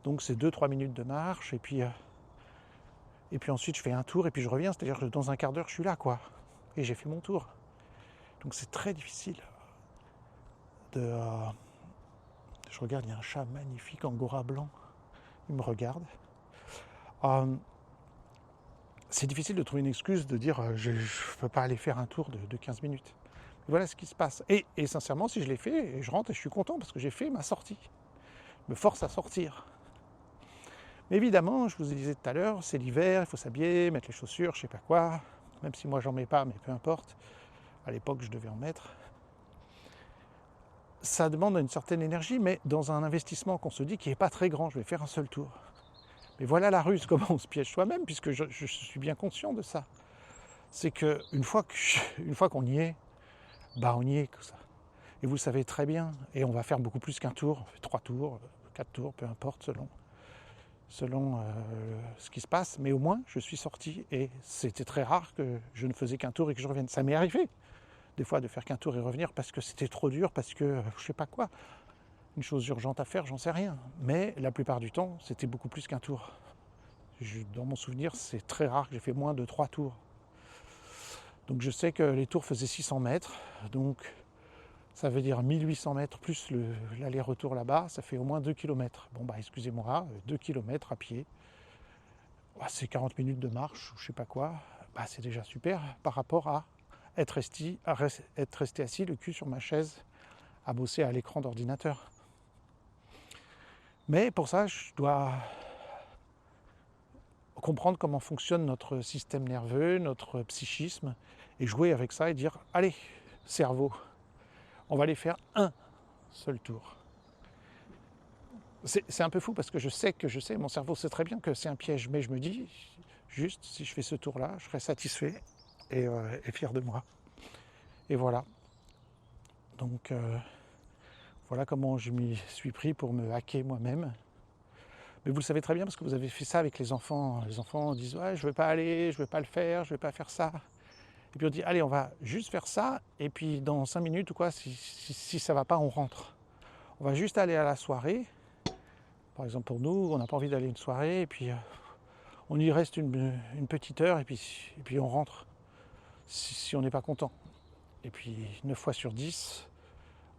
A: donc c'est 2-3 minutes de marche. Et puis ensuite, je fais un tour et puis je reviens. C'est-à-dire que dans un quart d'heure, je suis là, quoi. Et j'ai fait mon tour. Donc c'est très difficile de... je regarde, il y a un chat magnifique, angora blanc. Il me regarde. C'est difficile de trouver une excuse de dire je ne peux pas aller faire un tour de 15 minutes. Voilà ce qui se passe. Et sincèrement, si je l'ai fait, je rentre et je suis content parce que j'ai fait ma sortie. Je me force à sortir. Mais évidemment, je vous disais tout à l'heure, c'est l'hiver, il faut s'habiller, mettre les chaussures, je ne sais pas quoi. Même si moi j'en mets pas, mais peu importe. À l'époque, je devais en mettre. Ça demande une certaine énergie, mais dans un investissement qu'on se dit qui n'est pas très grand, je vais faire un seul tour. Mais voilà la ruse, comment on se piège soi-même, puisque je suis bien conscient de ça. C'est qu'une fois qu'on y est, on y est. Ça. Et vous le savez très bien, et on va faire beaucoup plus qu'un tour, on fait 3 tours, 4 tours, peu importe, selon ce qui se passe. Mais au moins, je suis sorti, et c'était très rare que je ne faisais qu'un tour et que je revienne. Ça m'est arrivé, des fois, de faire qu'un tour et revenir parce que c'était trop dur, parce que je sais pas quoi. Une chose urgente à faire, j'en sais rien. Mais la plupart du temps, c'était beaucoup plus qu'un tour. Dans mon souvenir, c'est très rare que j'ai fait moins de 3 tours. Donc je sais que les tours faisaient 600 mètres. Donc Ça veut dire 1800 mètres plus l'aller-retour là-bas, ça fait au moins 2 km. Bon bah excusez-moi, 2 km à pied, bah, c'est 40 minutes de marche ou je sais pas quoi, bah, c'est déjà super par rapport à être resté assis le cul sur ma chaise à bosser à l'écran d'ordinateur. Mais pour ça, je dois comprendre comment fonctionne notre système nerveux, notre psychisme, et jouer avec ça et dire, allez, cerveau, on va aller faire un seul tour. C'est un peu fou parce que je sais, mon cerveau sait très bien que c'est un piège, mais je me dis, juste, si je fais ce tour-là, je serai satisfait et fier de moi. Et voilà. Donc, voilà comment je m'y suis pris pour me hacker moi-même. Mais vous le savez très bien parce que vous avez fait ça avec les enfants. Les enfants disent, ouais, je ne veux pas aller, je ne veux pas le faire, je ne veux pas faire ça. Et puis on dit, allez, on va juste faire ça, et puis dans 5 minutes ou quoi, si ça ne va pas, on rentre. On va juste aller à la soirée. Par exemple, pour nous, on n'a pas envie d'aller à une soirée, et puis on y reste une petite heure, et puis on rentre, si on n'est pas content. Et puis 9 fois sur 10,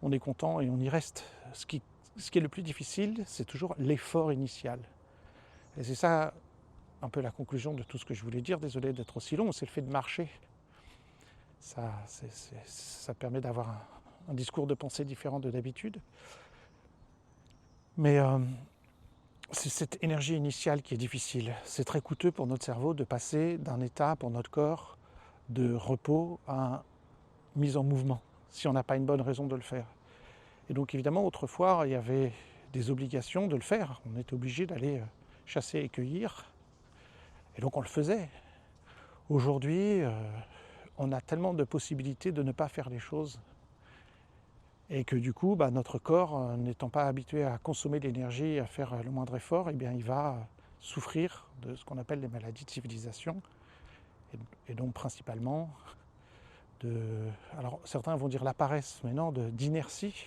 A: on est content et on y reste. Ce qui est le plus difficile, c'est toujours l'effort initial. Et c'est ça, un peu la conclusion de tout ce que je voulais dire, désolé d'être aussi long, c'est le fait de marcher. Ça permet d'avoir un discours de pensée différent de d'habitude. Mais c'est cette énergie initiale qui est difficile. C'est très coûteux pour notre cerveau de passer d'un état, pour notre corps, de repos à mise en mouvement, si on n'a pas une bonne raison de le faire. Et donc évidemment, autrefois, il y avait des obligations de le faire. On était obligé d'aller chasser et cueillir. Et donc on le faisait. Aujourd'hui, on a tellement de possibilités de ne pas faire les choses. Et que du coup, notre corps, n'étant pas habitué à consommer de l'énergie, à faire le moindre effort, eh bien, il va souffrir de ce qu'on appelle les maladies de civilisation. Et donc principalement alors certains vont dire la paresse, mais non, d'inertie,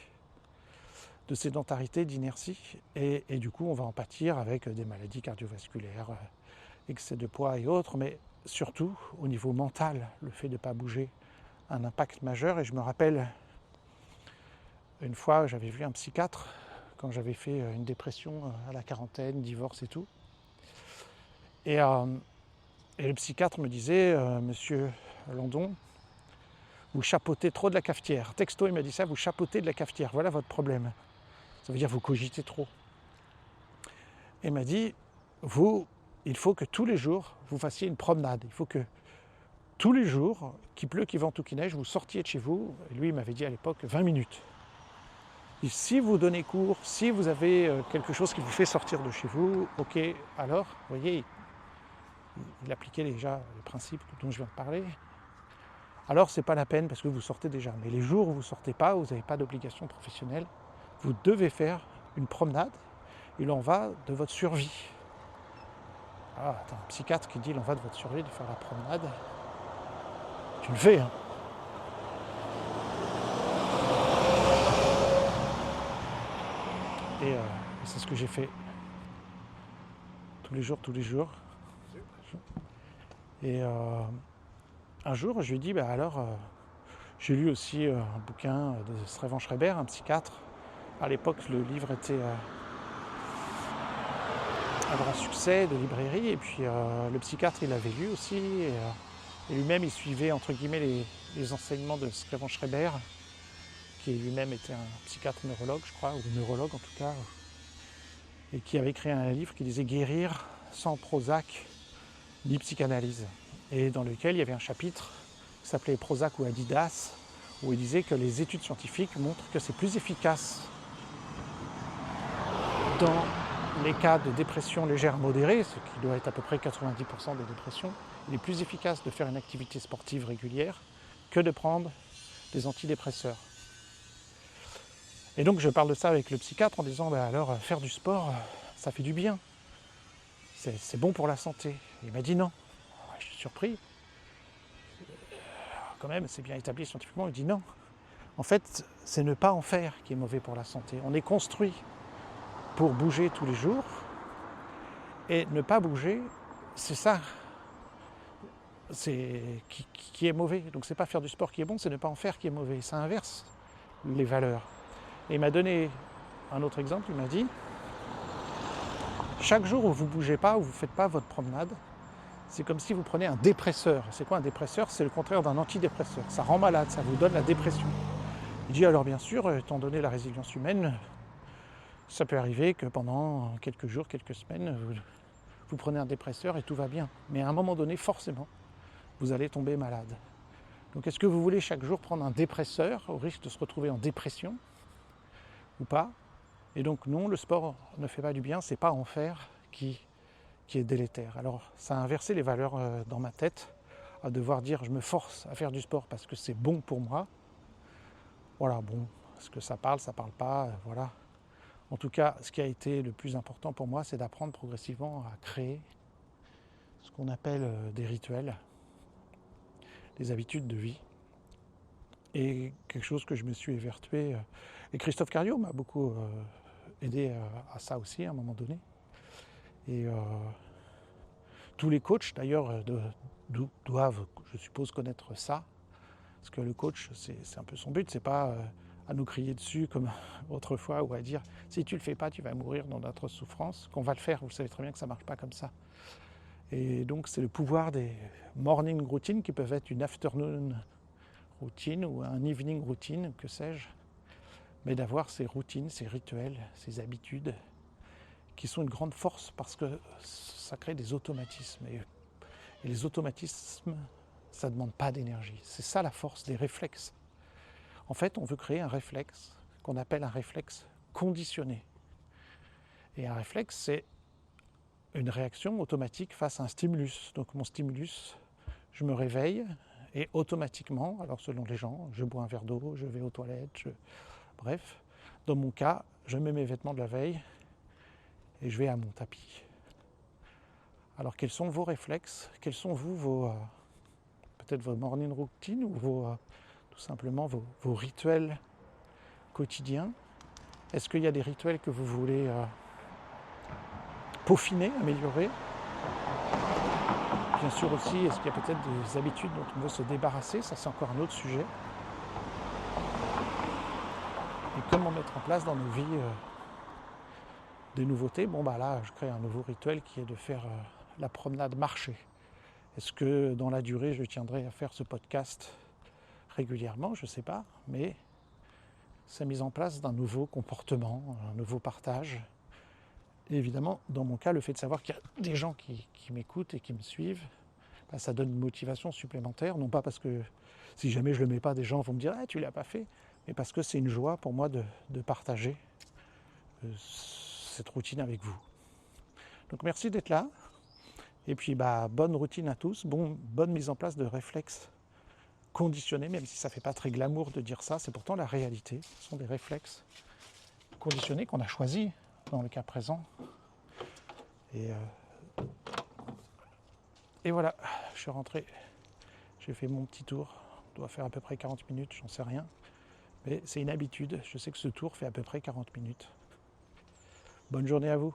A: de sédentarité, d'inertie. Et du coup, on va en pâtir avec des maladies cardiovasculaires, excès de poids et autres, mais surtout au niveau mental, le fait de ne pas bouger a un impact majeur. Et je me rappelle, une fois, j'avais vu un psychiatre quand j'avais fait une dépression à la quarantaine, divorce et tout. Et le psychiatre me disait, Monsieur Landon, vous chapeautez trop de la cafetière. Texto, il m'a dit ça, vous chapeautez de la cafetière, voilà votre problème. Ça veut dire vous cogitez trop. Et il m'a dit, il faut que tous les jours, vous fassiez une promenade. Il faut que tous les jours, qu'il pleut, qu'il vente ou qu'il neige, vous sortiez de chez vous. Et lui, il m'avait dit à l'époque 20 minutes. Et si vous donnez cours, si vous avez quelque chose qui vous fait sortir de chez vous, ok, alors, vous voyez, il appliquait déjà les principes dont je viens de parler. Alors c'est pas la peine parce que vous sortez déjà. Mais les jours où vous ne sortez pas, vous n'avez pas d'obligation professionnelle, vous devez faire une promenade. Il en va de votre survie. Ah, attends, un psychiatre qui dit il en va de votre survie de faire la promenade. Tu le fais, hein. Et c'est ce que j'ai fait. Tous les jours. Et un jour, je lui ai dit, j'ai lu aussi un bouquin de Stéphane Schreiber, un psychiatre. À l'époque, le livre était un grand succès de librairie. Et puis le psychiatre, il l'avait lu aussi. Et lui-même, il suivait, entre guillemets, les enseignements de Stéphane Schreiber, qui lui-même était un psychiatre neurologue, je crois, ou neurologue en tout cas, et qui avait écrit un livre qui disait « Guérir sans Prozac ni psychanalyse », et dans lequel il y avait un chapitre qui s'appelait « Prozac ou Adidas », où il disait que les études scientifiques montrent que c'est plus efficace dans les cas de dépression légère modérée, ce qui doit être à peu près 90% des dépressions, il est plus efficace de faire une activité sportive régulière que de prendre des antidépresseurs. Et donc je parle de ça avec le psychiatre en disant alors faire du sport, ça fait du bien, c'est bon pour la santé. Et il m'a dit non. Je suis surpris. Quand même, c'est bien établi scientifiquement. Il dit non. En fait, c'est ne pas en faire qui est mauvais pour la santé. On est construit pour bouger tous les jours. Et ne pas bouger, c'est ça qui est mauvais. Donc c'est pas faire du sport qui est bon, c'est ne pas en faire qui est mauvais. C'est inverse. les valeurs. Et il m'a donné un autre exemple, il m'a dit, chaque jour où vous ne bougez pas, où vous ne faites pas votre promenade, c'est comme si vous prenez un dépresseur. C'est quoi un dépresseur? C'est le contraire d'un antidépresseur. Ça rend malade, ça vous donne la dépression. Il dit alors bien sûr, étant donné la résilience humaine, ça peut arriver que pendant quelques jours, quelques semaines, vous prenez un dépresseur et tout va bien. Mais à un moment donné, forcément, vous allez tomber malade. Donc est-ce que vous voulez chaque jour prendre un dépresseur au risque de se retrouver en dépression ou pas? Et donc non, le sport ne fait pas du bien, c'est pas en faire qui est délétère. Alors ça a inversé les valeurs dans ma tête, à devoir dire je me force à faire du sport parce que c'est bon pour moi. Voilà, bon, est-ce que ça parle pas, voilà. En tout cas, ce qui a été le plus important pour moi, c'est d'apprendre progressivement à créer ce qu'on appelle des rituels, des habitudes de vie. Et quelque chose que je me suis évertué. Et Christophe Cario m'a beaucoup aidé à ça aussi à un moment donné. Et tous les coachs d'ailleurs doivent, je suppose, connaître ça. Parce que le coach, c'est un peu son but, c'est pas à nous crier dessus comme autrefois ou à dire si tu le fais pas, tu vas mourir dans notre souffrance, qu'on va le faire. Vous savez très bien que ça marche pas comme ça. Et donc c'est le pouvoir des morning routines qui peuvent être une afternoon routine ou un evening routine, que sais-je, mais d'avoir ces routines, ces rituels, ces habitudes qui sont une grande force parce que ça crée des automatismes. Et les automatismes, ça ne demande pas d'énergie. C'est ça la force des réflexes. En fait, on veut créer un réflexe qu'on appelle un réflexe conditionné. Et un réflexe, c'est une réaction automatique face à un stimulus. Donc mon stimulus, je me réveille et automatiquement, alors selon les gens, je bois un verre d'eau, je vais aux toilettes, bref. Dans mon cas, je mets mes vêtements de la veille et je vais à mon tapis. Alors quels sont vos réflexes? Quels sont peut-être vos morning routines ou tout simplement vos rituels quotidiens? Est-ce qu'il y a des rituels que vous voulez peaufiner, améliorer? Bien sûr aussi, est-ce qu'il y a peut-être des habitudes dont on veut se débarrasser? Ça, c'est encore un autre sujet. Et comment mettre en place dans nos vies des nouveautés? Bon, bah là, je crée un nouveau rituel qui est de faire la promenade marché. Est-ce que dans la durée, je tiendrai à faire ce podcast régulièrement? Je ne sais pas, mais c'est la mise en place d'un nouveau comportement, un nouveau partage. Et évidemment, dans mon cas, le fait de savoir qu'il y a des gens qui m'écoutent et qui me suivent, bah, ça donne une motivation supplémentaire. Non pas parce que si jamais je ne le mets pas, des gens vont me dire ah, « tu ne l'as pas fait », mais parce que c'est une joie pour moi de partager cette routine avec vous. Donc merci d'être là. Et puis bonne routine à tous, bonne mise en place de réflexes conditionnés, même si ça ne fait pas très glamour de dire ça, c'est pourtant la réalité. Ce sont des réflexes conditionnés qu'on a choisis dans le cas présent. Et voilà, je suis rentré, j'ai fait mon petit tour, on doit faire à peu près 40 minutes, j'en sais rien. Mais c'est une habitude, je sais que ce tour fait à peu près 40 minutes. Bonne journée à vous.